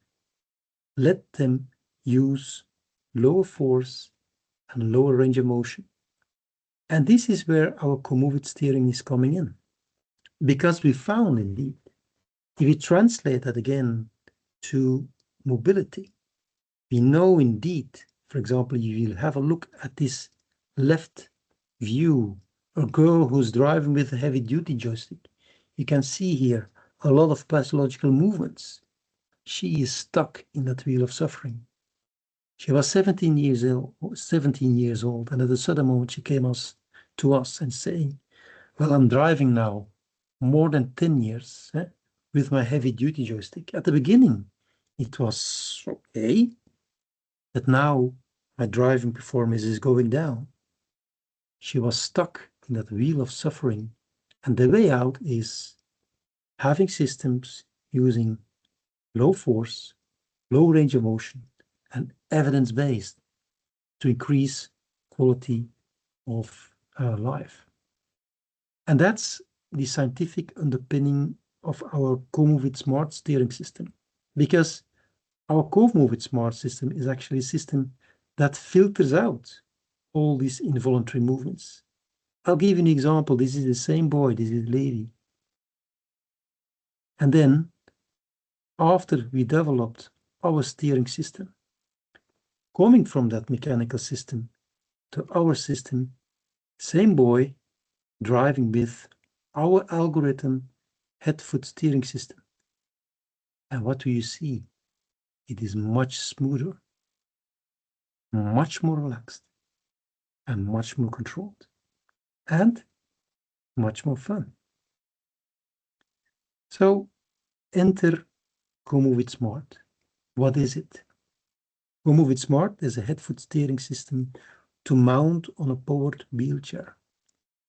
let them use lower force and lower range of motion. And this is where our CoMoveIT steering is coming in. Because we found indeed, if we translate that again to mobility, we know indeed, for example, you will have a look at this left view, a girl who's driving with a heavy duty joystick. You can see here a lot of pathological movements. She is stuck in that wheel of suffering. She was 17 years old, and at a sudden moment she came to us and saying, well, I'm driving now more than 10 years with my heavy duty joystick. At the beginning, it was okay, but now my driving performance is going down. She was stuck in that wheel of suffering, and the way out is having systems using low force, low range of motion, and evidence-based to increase quality of life. And that's the scientific underpinning of our CoMoveIT Smart steering system, because our CoMoveIT Smart system is actually a system that filters out all these involuntary movements. I'll give you an example. This is the same boy, this is the lady. And then, after we developed our steering system, coming from that mechanical system to our system, same boy driving with our algorithm head-foot steering system. And what do you see? It is much smoother, much more relaxed, and much more controlled, and much more fun. So enter CoMoveIT Smart. What is it? CoMoveIT Smart is a head-foot steering system to mount on a powered wheelchair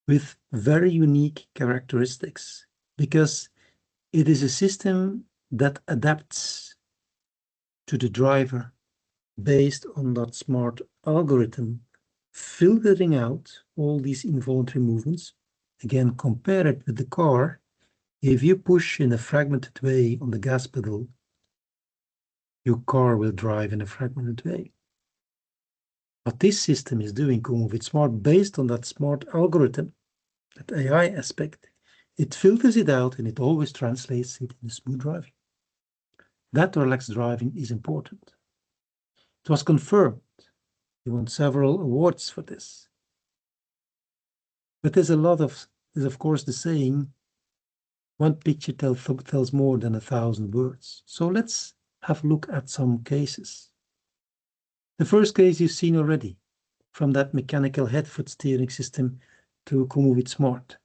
with very unique characteristics, because it is a system that adapts to the driver based on that smart algorithm, filtering out all these involuntary movements. Again, compare it with the car. If you push in a fragmented way on the gas pedal, your car will drive in a fragmented way. What this system is doing, CoMoveIT Smart, based on that smart algorithm, that AI aspect, it filters it out and it always translates it into smooth driving. That relaxed driving is important. It was confirmed. We won several awards for this. But there's of course the saying, one picture tells more than 1,000 words. So let's have a look at some cases. The first case you've seen already, from that mechanical head-foot steering system to CoMoveIT Smart.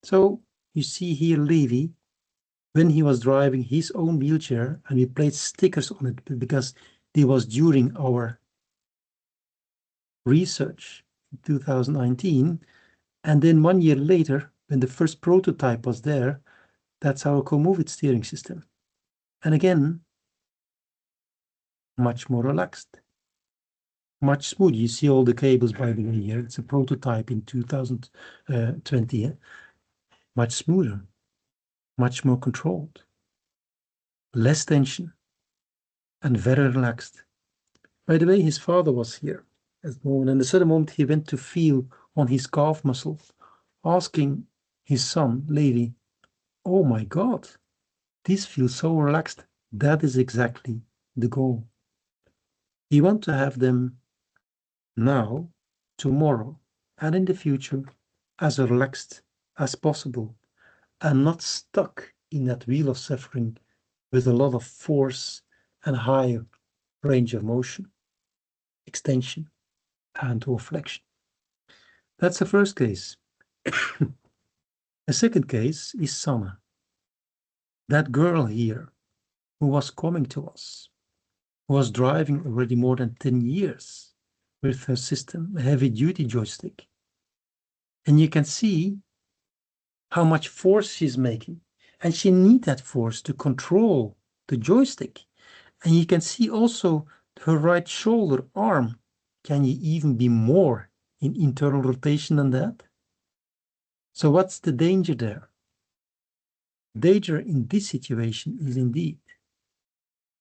So you see here Levi, when he was driving his own wheelchair, and we placed stickers on it because it was during our research in 2019. And then 1 year later, when the first prototype was there, that's our CoMoveIT steering system. And again, much more relaxed, much smooth. You see all the cables by the way here. It's a prototype in 2020. Much smoother, much more controlled, less tension, and very relaxed. By the way, his father was here, at the moment. And the certain moment he went to feel on his calf muscle, asking his son, Levi, "Oh my God, this feels so relaxed." That is exactly the goal. We want to have them now, tomorrow, and in the future as relaxed as possible, and not stuck in that wheel of suffering with a lot of force and high range of motion, extension, and/or flexion. That's the first case. The second case is Sana, that girl here who was coming to us, who was driving already more than 10 years with her system, a heavy-duty joystick. And you can see how much force she's making. And she needs that force to control the joystick. And you can see also her right shoulder, arm. Can you even be more in internal rotation than that? So what's the danger there? Danger in this situation is indeed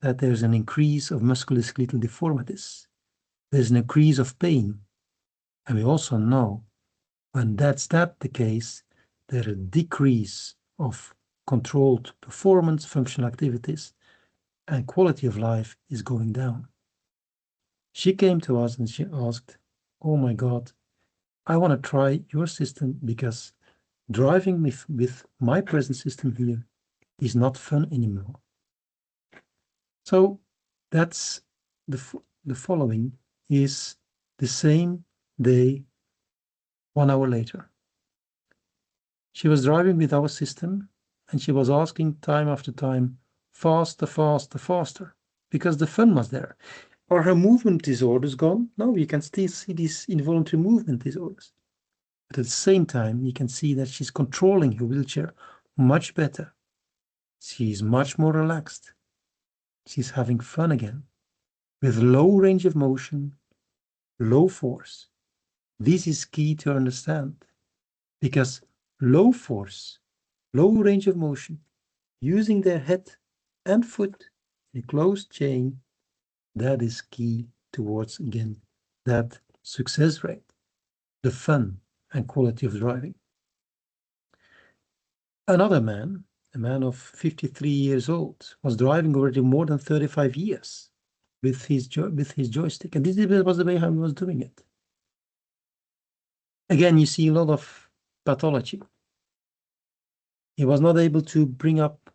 that there's an increase of musculoskeletal deformities. There's an increase of pain. And we also know when that's the case, there's a decrease of controlled performance, functional activities, and quality of life is going down. She came to us and she asked, "Oh my God, I want to try your system because driving with my present system here is not fun anymore." So that's the following is the same day, 1 hour later. She was driving with our system and she was asking time after time, faster, faster, faster, because the fun was there. Are her movement disorders gone? No, you can still see these involuntary movement disorders. But at the same time, you can see that she's controlling her wheelchair much better. She's much more relaxed. She's having fun again, with low range of motion, low force. This is key to understand, because low force, low range of motion, using their head and foot in a closed chain, that is key towards, again, that success rate, the fun and quality of driving. Another man, a man of 53 years old, was driving already more than 35 years with his joystick. And this was the way how he was doing it. Again, you see a lot of pathology. He was not able to bring up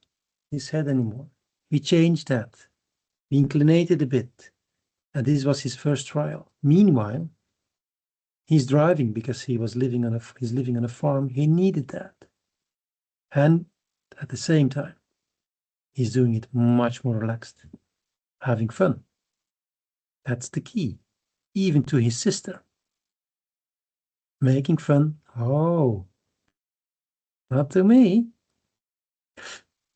his head anymore. We changed that. We inclinated a bit. And this was his first trial. Meanwhile, he's driving because he's living on a farm. He needed that. And at the same time, he's doing it much more relaxed, having fun. That's the key. Even to his sister. Making fun. Oh, not to me.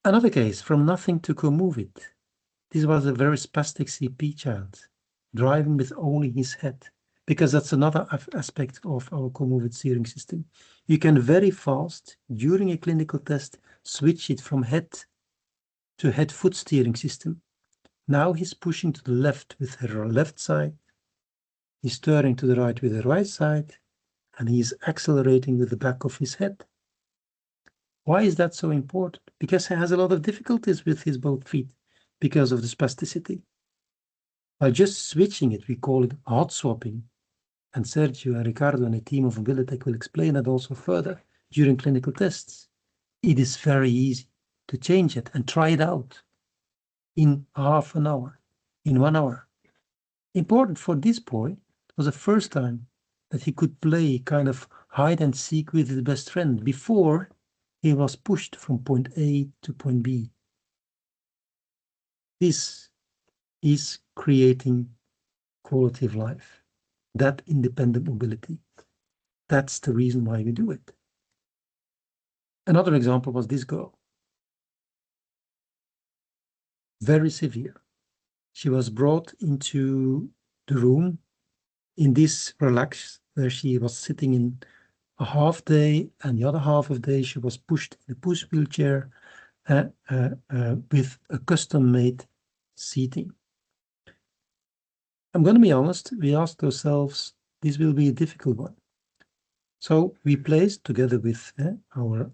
Another case, from nothing to CoMoveIT. This was a very spastic CP child, driving with only his head, because that's another aspect of our CoMoveIT steering system. You can very fast, during a clinical test, switch it from head to head-foot steering system. Now he's pushing to the left with her left side, he's turning to the right with the right side, and he's accelerating with the back of his head. Why is that so important? Because he has a lot of difficulties with his both feet because of the spasticity. By just switching it, we call it hot swapping. And Sergio and Ricardo and a team of Mobilitech will explain that also further during clinical tests. It is very easy to change it and try it out in half an hour, in 1 hour. Important for this boy, it was the first time that he could play kind of hide and seek with his best friend before he was pushed from point A to point B. This is creating quality of life, that independent mobility. That's the reason why we do it. Another example was this girl. Very severe. She was brought into the room in this relax, where she was sitting in a half day, and the other half of the day she was pushed in a push wheelchair with a custom-made seating. I'm going to be honest, we asked ourselves, this will be a difficult one. So we placed together with our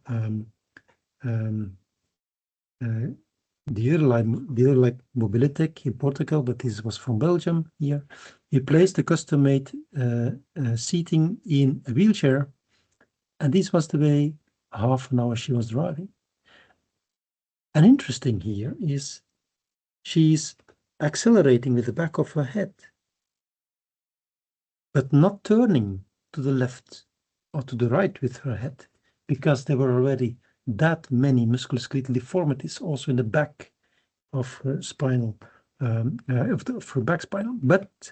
dealer like Mobilitech in Portugal, but this was from Belgium here. We placed the custom-made seating in a wheelchair, and this was the way half an hour she was driving. And interesting here is she's accelerating with the back of her head, but not turning to the left or to the right with her head, because there were already that many musculoskeletal deformities also in the back of her spinal, of her back spinal. But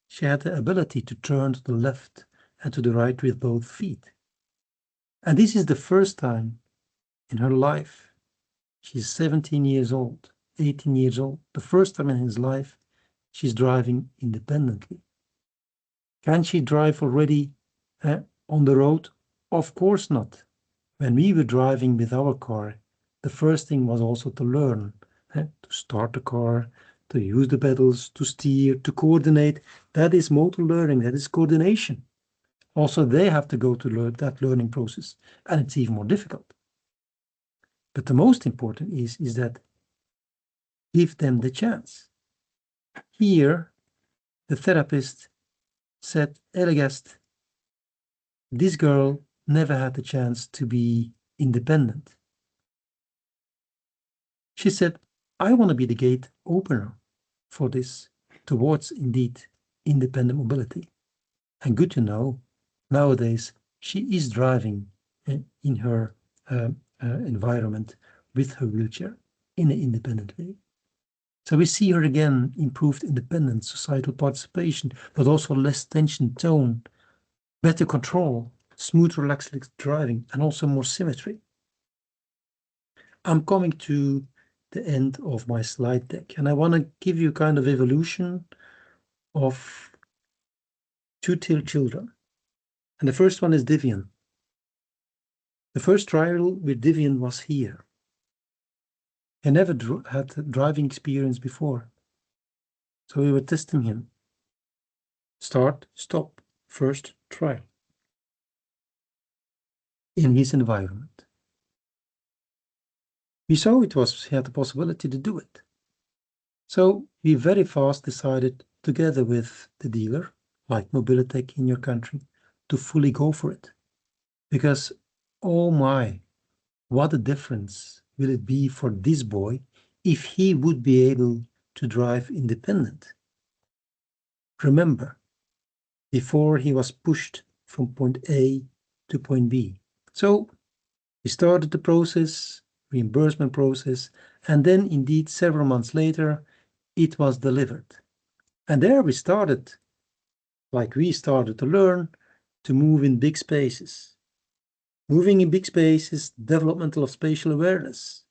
she had the ability to turn to the left and to the right with both feet. And this is the first time in her life. She's 17 years old, 18 years old. The first time in his life, she's driving independently. Can she drive already on the road? Of course not. When we were driving with our car, the first thing was also to learn to start the car, to use the pedals, to steer, to coordinate. That is motor learning, that is coordination. Also, they have to go to learn that learning process, and it's even more difficult. But the most important is that give them the chance. Here, the therapist said, Elegast, this girl never had the chance to be independent. She said, I want to be the gate opener for this towards indeed independent mobility. And good to know, nowadays she is driving in her environment with her wheelchair in an independent way. So we see her again, improved independence, societal participation, but also less tension tone, better control, smooth, relaxed driving, and also more symmetry. I'm coming to the end of my slide deck, and I want to give you kind of evolution of two children. And the first one is Divian. The first trial with Divian was here. He never had driving experience before. So we were testing him. Start, stop, first trial. In his environment. We saw he had the possibility to do it. So we very fast decided, together with the dealer, like Mobilitech in your country, to fully go for it. Because, oh my, what a difference will it be for this boy if he would be able to drive independent. Remember, before he was pushed from point A to point B. So we started the process, reimbursement process, and then indeed several months later, it was delivered. And there we started, like we started to learn, to move in big spaces. Moving in big spaces, developmental of spatial awareness.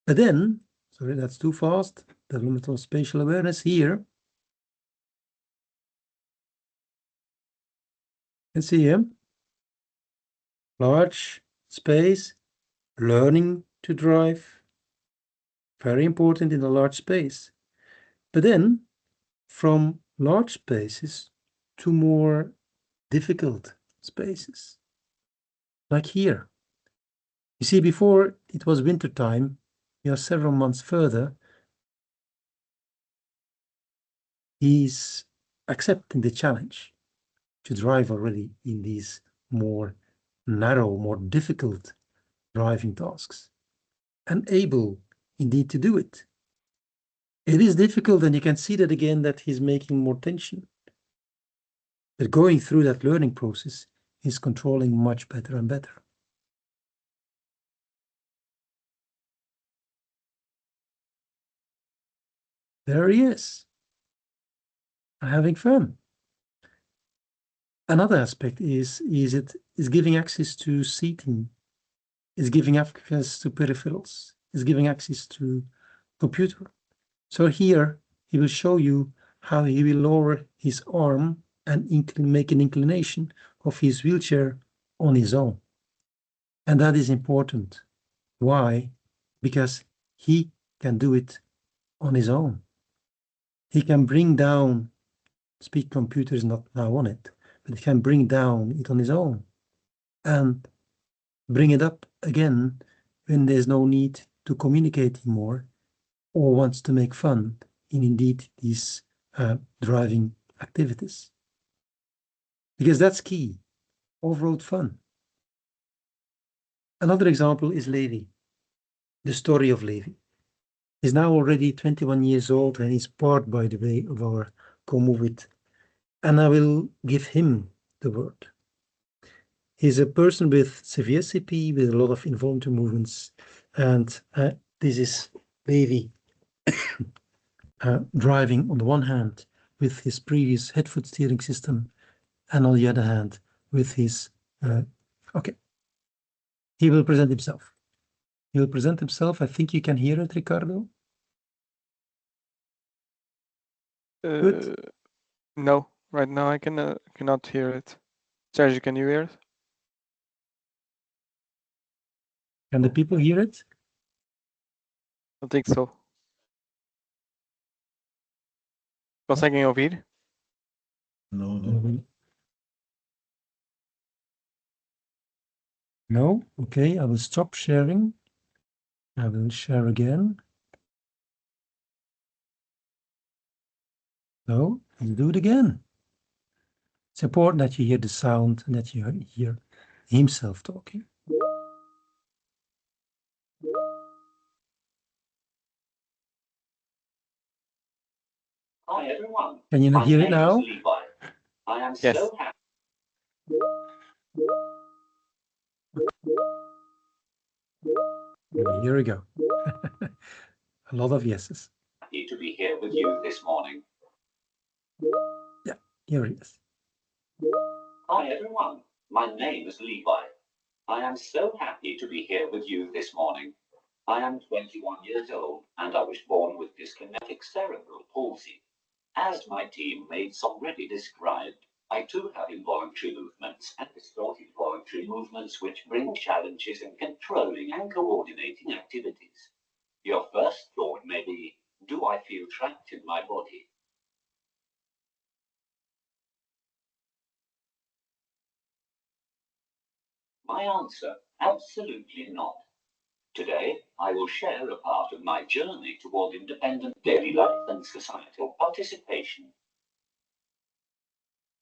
But then, sorry, that's too fast, developmental of spatial awareness here. You can see here, large space, learning to drive, very important in a large space. But then, from large spaces to more difficult spaces, like here. You see, before it was winter time, we are several months further. He's accepting the challenge to drive already in these more narrow, more difficult driving tasks, and able indeed to do it. It is difficult, and you can see that again, that he's making more tension. But going through that learning process, he's controlling much better and better. There he is, having fun. Another aspect is giving access to seating, is giving access to peripherals, is giving access to computer. So here he will show you how he will lower his arm and make an inclination of his wheelchair on his own. And that is important. Why? Because he can do it on his own. he can bring down, speed computer is not now on it, but he can bring down it on his own and bring it up again when there's no need to communicate anymore or wants to make fun in indeed these driving activities. Because that's key, off-road fun. Another example is Levi, the story of Levi. He's now already 21 years old and he's part, by the way, of our CoMoveIT. And I will give him the word. He's a person with severe CP, with a lot of involuntary movements. And this is Levi driving on the one hand with his previous head-foot steering system, and on the other hand with his, okay. He will present himself. He will present himself. I think you can hear it, Ricardo. Good. No, right now I cannot hear it. Sergio, can you hear it? Can the people hear it? I think so. Conseguem ouvir? No, no. No? Okay, I will stop sharing. I will share again. No, I'll do it again. It's important that you hear the sound and that you hear himself talking. Hi everyone. Can you not hear it now? I am Yes. so happy Here we go. A lot of yeses. to be here with you this morning. Yeah, here it is. Hi everyone. My name is Levi. I am so happy to be here with you this morning. I am 21 years old and I was born with dyskinetic cerebral palsy. As my teammates already described, I too have involuntary movements and distorted voluntary movements which bring challenges in controlling and coordinating activities. Your first thought may be, do I feel trapped in my body? My answer, absolutely not. Today, I will share a part of my journey toward independent daily life and societal participation.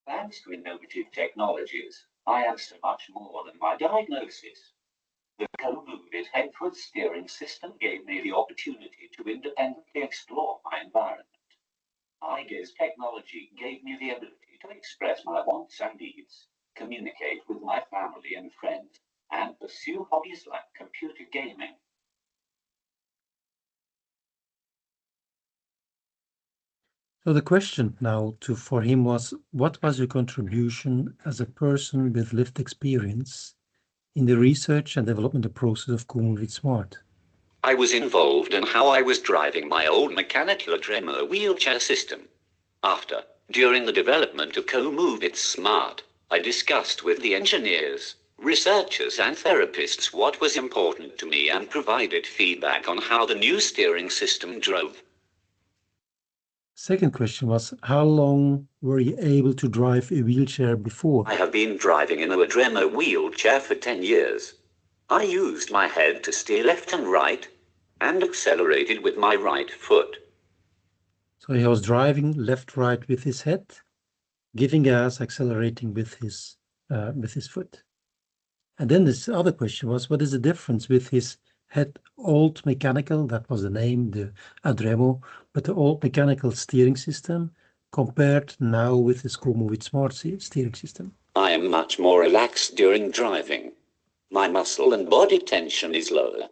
Thanks to innovative technologies, I am so much more than my diagnosis. The CoMoveIT head-foot steering system gave me the opportunity to independently explore my environment. IGE's technology gave me the ability to express my wants and needs, communicate with my family and friends, and pursue hobbies like computer gaming. So the question now for him was, what was your contribution as a person with lived experience in the research and development process of CoMoveIT Smart? I was involved in how I was driving my old mechanical Adremo wheelchair system. During the development of CoMoveIT Smart, I discussed with the engineers, researchers and therapists what was important to me and provided feedback on how the new steering system drove. Second question was, how long were you able to drive a wheelchair before? I have been driving in a Adremo wheelchair for 10 years. I used my head to steer left and right, and accelerated with my right foot. So he was driving left, right with his head, giving gas, accelerating with his foot. And then this other question was, what is the difference with his head old mechanical, that was the name, the Adremo, but the old mechanical steering system compared now with his CoMoveIT Smart steering system? I am much more relaxed during driving. My muscle and body tension is lower.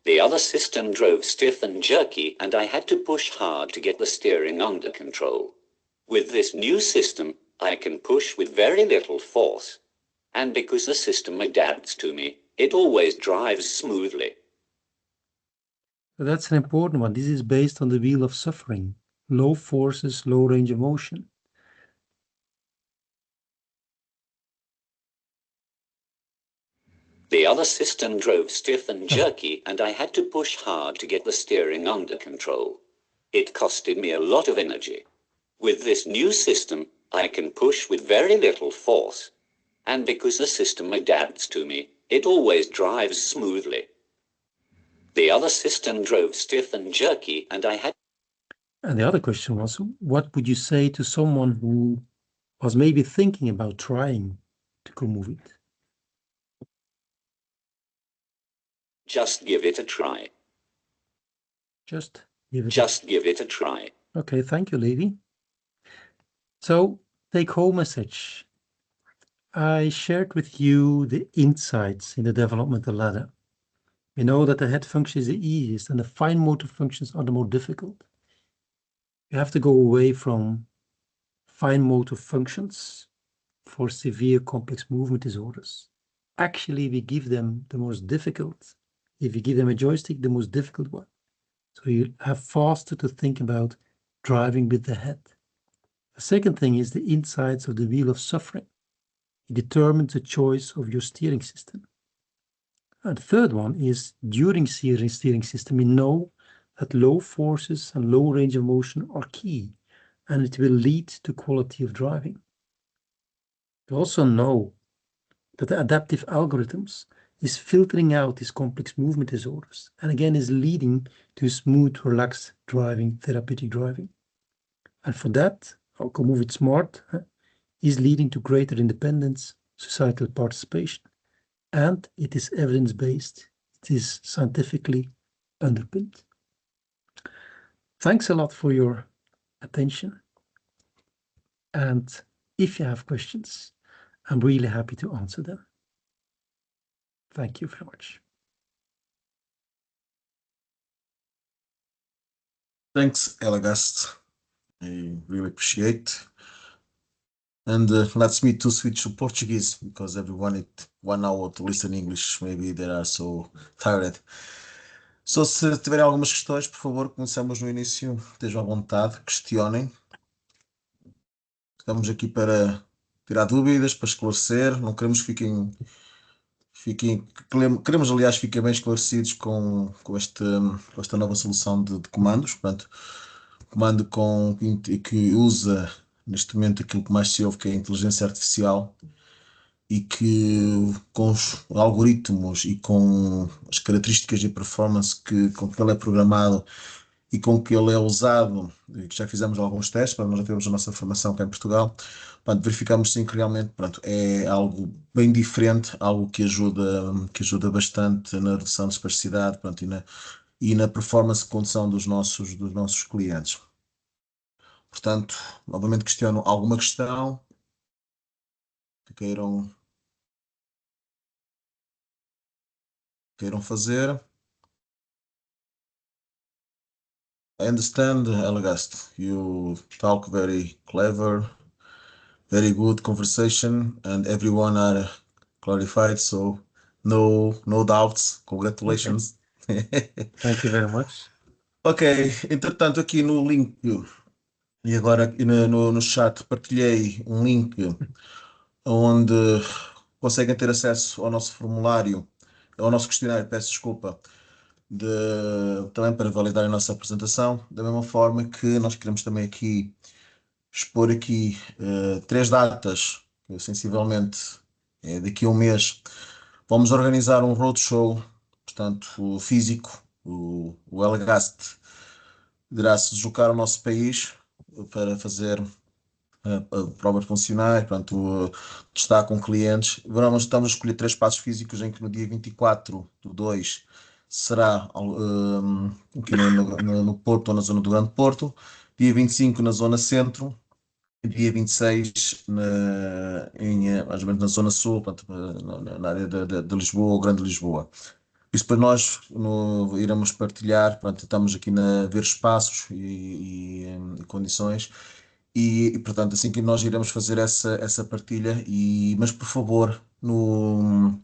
The other system drove stiff and jerky, and I had to push hard to get the steering under control. With this new system, I can push with very little force. And because the system adapts to me, it always drives smoothly. So that's an important one. This is based on the wheel of suffering, low forces, low range of motion. The other system drove stiff and jerky, and I had to push hard to get the steering under control. It costed me a lot of energy. With this new system, I can push with very little force. And because the system adapts to me, it always drives smoothly. The other system drove stiff and jerky, and I had... And the other question was, what would you say to someone who was maybe thinking about trying to CoMoveIT? Just give it a try. Just give it Just give it a try. Okay, thank you, Levi. So, take-home message. I shared with you the insights in the developmental ladder. We know that the head function is the easiest and the fine motor functions are the more difficult. You have to go away from fine motor functions for severe complex movement disorders. Actually, we give them the most difficult. If you give them a joystick, the most difficult one. So you have faster to think about driving with the head. The second thing is the insights of the wheel of suffering. It determines the choice of your steering system. And the third one is during steering system, we know that low forces and low range of motion are key, and it will lead to quality of driving. We also know that the adaptive algorithms is filtering out these complex movement disorders, and again is leading to smooth, relaxed driving, therapeutic driving. And for that, our CoMoveIT Smart is leading to greater independence, societal participation, and it is evidence-based. It is scientifically underpinned. Thanks a lot for your attention. And if you have questions, I'm really happy to answer them. Thank you very much. Thanks, Elegast. I really appreciate. And let's me to switch to Portuguese because everyone it 1 hour to listen English. Maybe they are so tired. So, se tiverem algumas questões, por favor, começamos no início. Estejam à vontade, questionem. Estamos aqui para tirar dúvidas, para esclarecer. Não queremos que queremos, aliás, ficar bem esclarecidos com esta nova solução de comandos. Portanto, comando que usa neste momento aquilo que mais se ouve, que é a inteligência artificial, e que com os algoritmos e com as características de performance com que ele é programado e com que ele é usado, que já fizemos alguns testes, nós já tivemos a nossa formação cá em Portugal, portanto, verificamos sim que realmente, pronto, é algo bem diferente, algo que ajuda bastante na redução de espasticidade, pronto, e na performance de condução dos nossos clientes. Portanto, novamente questiono alguma questão que queiram fazer. I understand, Elegast, you talk very clever, very good conversation, and everyone are clarified, so no doubts. Congratulations. Okay. Thank you very much. Ok, entretanto aqui no link e agora aqui no chat partilhei um link onde conseguem ter acesso ao nosso formulário, ao nosso questionário, peço desculpa, também para validar a nossa apresentação, da mesma forma que nós queremos também aqui expor aqui 3 datas, sensivelmente daqui a um mês, vamos organizar um roadshow, portanto físico, o Elegast irá se deslocar ao nosso país para fazer provas funcionais, portanto, testar com clientes. Estamos a escolher 3 espaços físicos em que no dia 24/2 será aqui no Porto, ou na zona do Grande Porto, dia 25 na zona centro, e dia 26 mais ou menos na zona sul, portanto, na área de Lisboa, ou Grande Lisboa. Isso depois nós iremos partilhar, portanto, estamos aqui a ver espaços e condições, e portanto assim que nós iremos fazer essa partilha, mas por favor no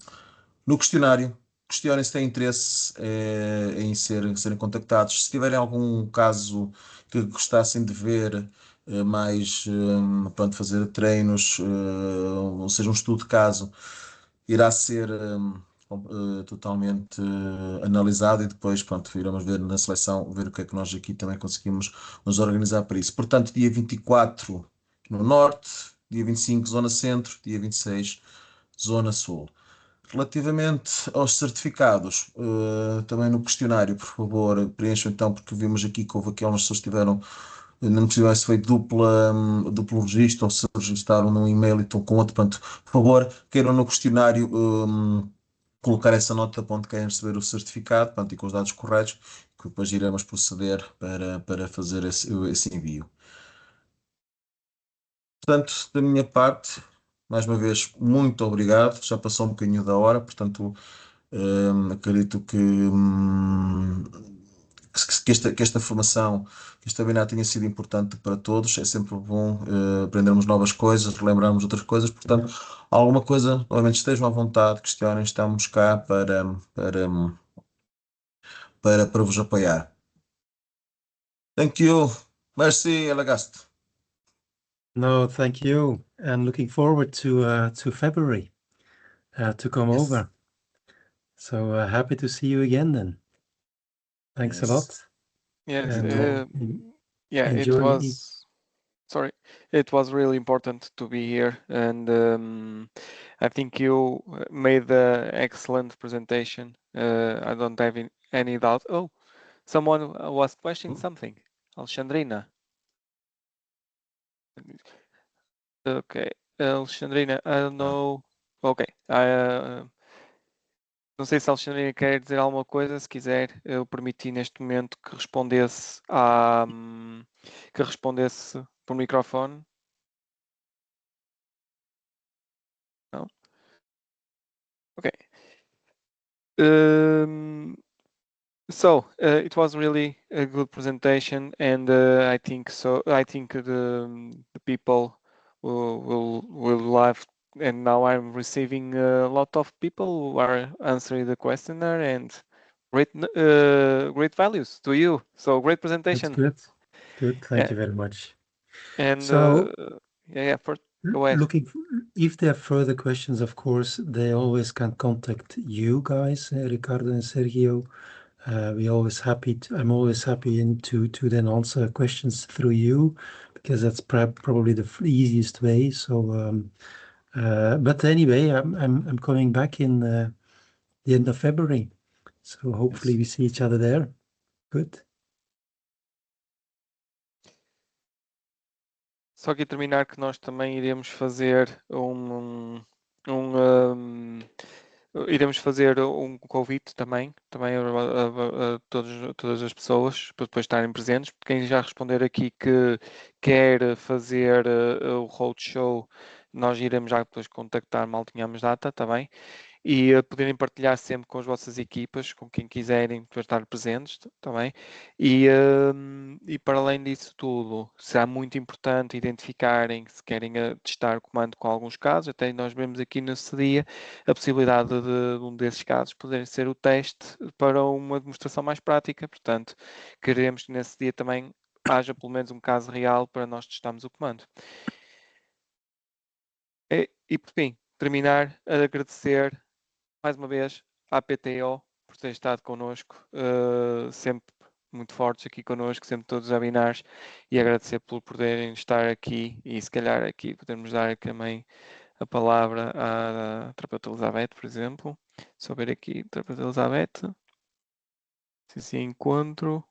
questionário questionem se têm interesse em serem contactados. Se tiverem algum caso que gostassem de ver mais, pronto, fazer treinos, ou seja, um estudo de caso, irá ser totalmente analisado e depois, pronto, iremos ver na seleção, ver o que é que nós aqui também conseguimos nos organizar para isso. Portanto, dia 24 no Norte, dia 25 Zona Centro, dia 26 Zona Sul. Relativamente aos certificados, também no questionário, por favor, preencham então, porque vimos aqui que houve aqui algumas pessoas que tiveram, não precisava se foi duplo registro ou se registaram num e-mail e estão com outro, portanto, por favor, queiram no questionário colocar essa nota para onde querem receber o certificado, portanto, e com os dados corretos, que depois iremos proceder para fazer esse envio. Portanto, da minha parte, mais uma vez, muito obrigado. Já passou um bocadinho da hora, portanto, acredito que esta formação, que esta webinar tenha sido importante para todos. É sempre bom aprendermos novas coisas, relembrarmos outras coisas. Portanto, alguma coisa, novamente, estejam à vontade, questionem, estamos cá para vos apoiar. Thank you. Merci, Elegast. No, thank you, and looking forward to February to come Yes. over. So happy to see you again then. Thanks a Yes. lot. Yes, And yeah, it enjoy. was. Sorry, it was really important to be here, and I think you made the excellent presentation. I don't have any doubt. Oh, someone was questioning something. Alexandrina. Okay, Alexandrina, I don't know. Ok, não sei se a Alexandrina quer dizer alguma coisa. Se quiser, eu permiti neste momento que respondesse por microfone. Não? Ok. So it was really a good presentation, and I think so. I think the people will love. And now I'm receiving a lot of people who are answering the questionnaire, and great values to you. So great presentation. That's good. Thank you very much. And so, yeah, go ahead. If there are further questions, of course, they always can contact you guys, Ricardo and Sergio. I'm always happy to then answer questions through you, because that's probably the easiest way. So, but anyway, I'm coming back in the end of February, so hopefully we see each other there. Good. Só que terminar que nós também iremos fazer iremos fazer um convite também a todas as pessoas para depois estarem presentes. Quem já responder aqui que quer fazer o roadshow, nós iremos já depois contactar, mal tenhamos data, tá bem? E poderem partilhar sempre com as vossas equipas, com quem quiserem para estar presentes, também. E para além disso tudo, será muito importante identificarem se querem testar o comando com alguns casos. Até nós vemos aqui nesse dia a possibilidade de um desses casos poder ser o teste para uma demonstração mais prática. Portanto, queremos que nesse dia também haja pelo menos um caso real para nós testarmos o comando. E por fim, terminar a agradecer mais uma vez à PTO por ter estado connosco, sempre muito fortes aqui connosco, sempre todos os webinars, e agradecer por poderem estar aqui e se calhar aqui podemos dar também a palavra à terapeuta Elizabeth, por exemplo. Só ver aqui, terapeuta Elizabeth, se encontro.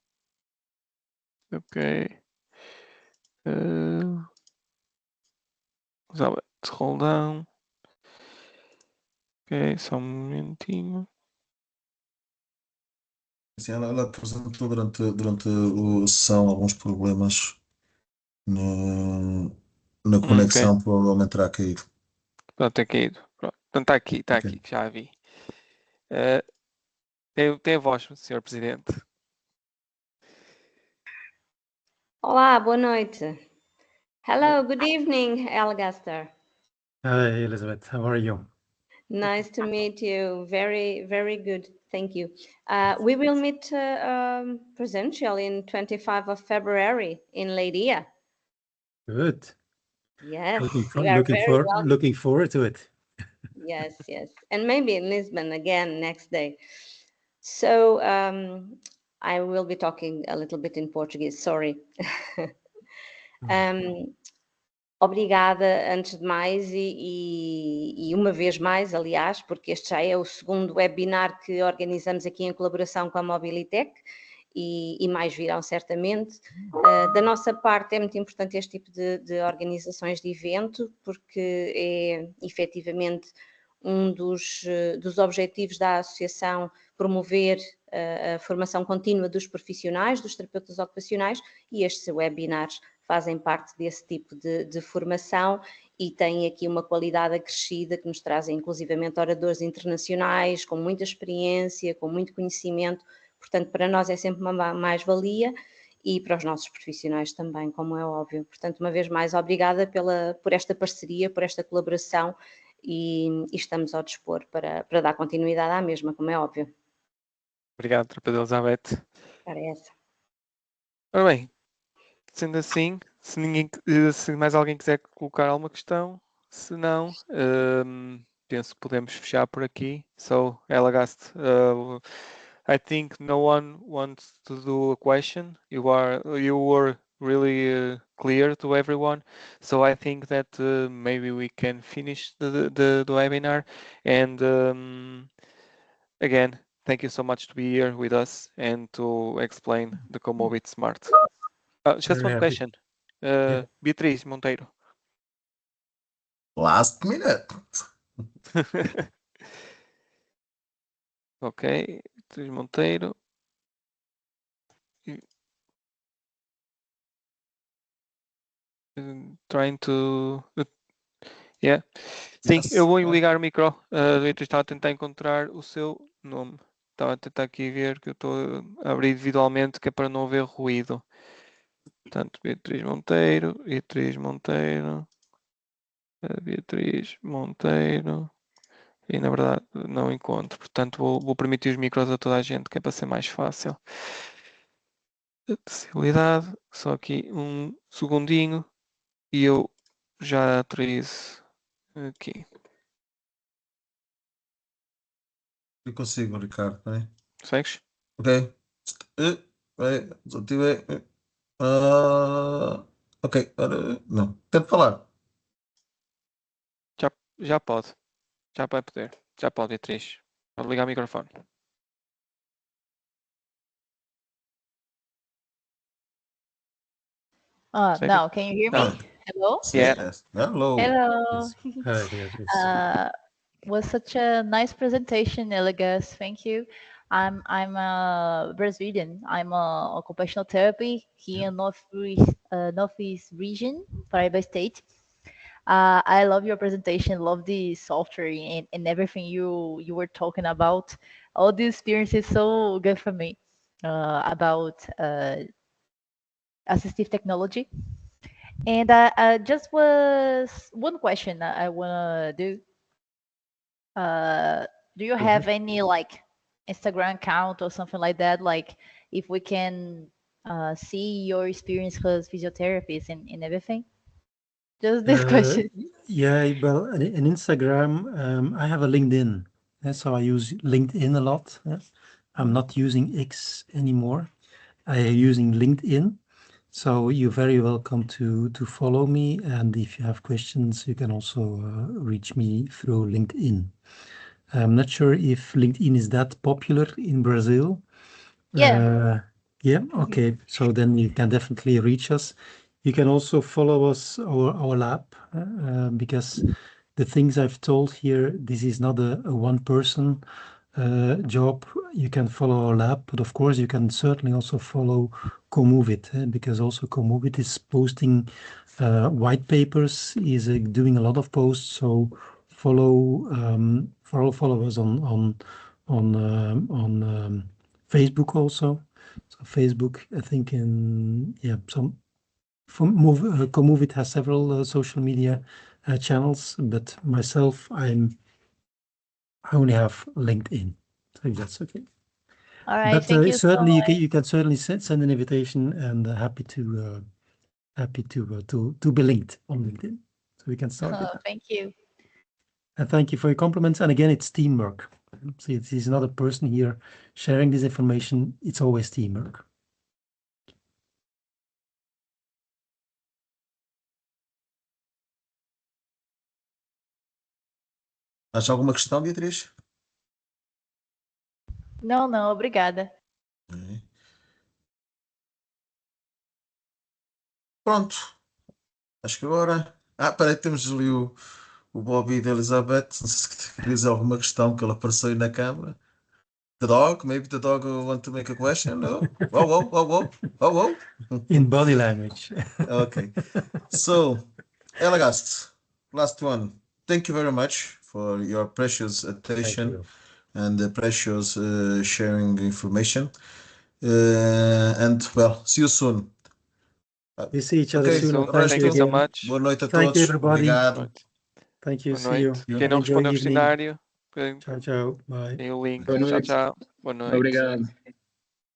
Ok. Elizabeth, hold down. Ok, só um momentinho. Sim, ela apresentou durante a sessão alguns problemas na conexão, Okay. provavelmente terá caído. Pronto, tem caído. Pronto. Então está aqui, já a vi. Tem a voz, Sr. Presidente. Olá, boa noite. Hello, good evening, Elegast. Hi, Elizabeth. How are you? Nice to meet you. Very, very good. Thank you. We will meet presential in 25 of February in Leiria. Good. Yes. Looking forward to it. Yes, and maybe in Lisbon again next day. So I will be talking a little bit in Portuguese, sorry. Obrigada, antes de mais, e uma vez mais, aliás, porque este já é o segundo webinar que organizamos aqui em colaboração com a Mobilitech, e mais virão certamente. Da nossa parte é muito importante este tipo de organizações de evento, porque é efetivamente um dos objetivos da associação promover a formação contínua dos profissionais, dos terapeutas ocupacionais, e estes webinars fazem parte desse tipo de formação e têm aqui uma qualidade acrescida que nos trazem inclusivamente oradores internacionais, com muita experiência, com muito conhecimento. Portanto, para nós é sempre uma mais-valia e para os nossos profissionais também, como é óbvio. Portanto, uma vez mais, obrigada por esta parceria, por esta colaboração e estamos ao dispor para dar continuidade à mesma, como é óbvio. Obrigado, terapeuta Elizabeth. Para essa. Ora bem, sendo assim, se mais alguém quiser colocar alguma questão, se não, penso que podemos fechar por aqui. So, Elegast, I think no one wants to do a question. You were really clear to everyone. So I think that maybe we can finish the webinar. And again, thank you so much to be here with us and to explain the CoMoveIT Smart. Just one question. Beatriz Monteiro. Last minute. Ok, Beatriz Monteiro. Trying to... Yeah. Sim, Yes. eu vou ligar o micro. Eu estava a tentar encontrar o seu nome. Estava a tentar aqui ver que eu estou a abrir individualmente, que é para não haver ruído. Portanto, Beatriz Monteiro. E na verdade não encontro. Portanto, vou permitir os micros a toda a gente, que é para ser mais fácil. Acessibilidade. Só aqui um segundinho. E eu já autorizo aqui. Eu consigo, Ricardo, não é? Consegues? Ok. Desativei. Ok. Não. Tento falar. Já pode. Já vai poder. Já pode, Beatriz. Pode ligar o microfone. Now, can you hear me? Hello? Yes. Hello. Hello. Hi, Beatriz. Was such a nice presentation, Elegast. Thank you. I'm a Brazilian. I'm a occupational therapy here in Northeast region, Paraíba State. I love your presentation. Love the software and everything you were talking about. All the experience is so good for me about assistive technology. And just was one question I wanna do. Do you have any like Instagram account or something like that? Like if we can see your experience as physiotherapists and everything? Just this question. Yeah, well, in Instagram, I have a LinkedIn. So I use LinkedIn a lot. I'm not using X anymore. I am using LinkedIn. So you're very welcome to follow me. And if you have questions, you can also reach me through LinkedIn. I'm not sure if LinkedIn is that popular in Brazil. Yeah. Yeah, okay. So then you can definitely reach us. You can also follow us, our lab, because the things I've told here, this is not a one-person job. You can follow our lab, but of course you can certainly also follow CoMoveIT, because also CoMoveIT is posting white papers, is doing a lot of posts. So follow us on Facebook also. So Facebook, I think CoMoveIT has several social media channels, but myself, I only have LinkedIn. So if that's okay. All right. But thank you certainly so much. you can certainly send an invitation, and happy to be linked on LinkedIn, so we can start with that. Thank you. And thank you for your compliments. And again, it's teamwork. See, there's another person here sharing this information. It's always teamwork. Acha alguma questão, Beatriz? Não, não, obrigada. Pronto. Acho que agora... peraí, temos ali o Bobby da Elizabeth. Não sei se quer dizer alguma questão, que ele apareceu aí na câmara. The dog? Maybe the dog want to make a question? No? Whoa. In body language. Okay. So, Elegast, last one. Thank you very much for your precious attention and the precious sharing information. And well, see you soon. We see each other soon. Thank you so much. Boa noite a Thank todos. you, everybody. Obrigado. Thank you. Boa See you. noite. Quem não respondeu ao questionário, Tchau, tchau. Bye. tem o link. Boa noite. Tchau. Boa noite. Obrigado.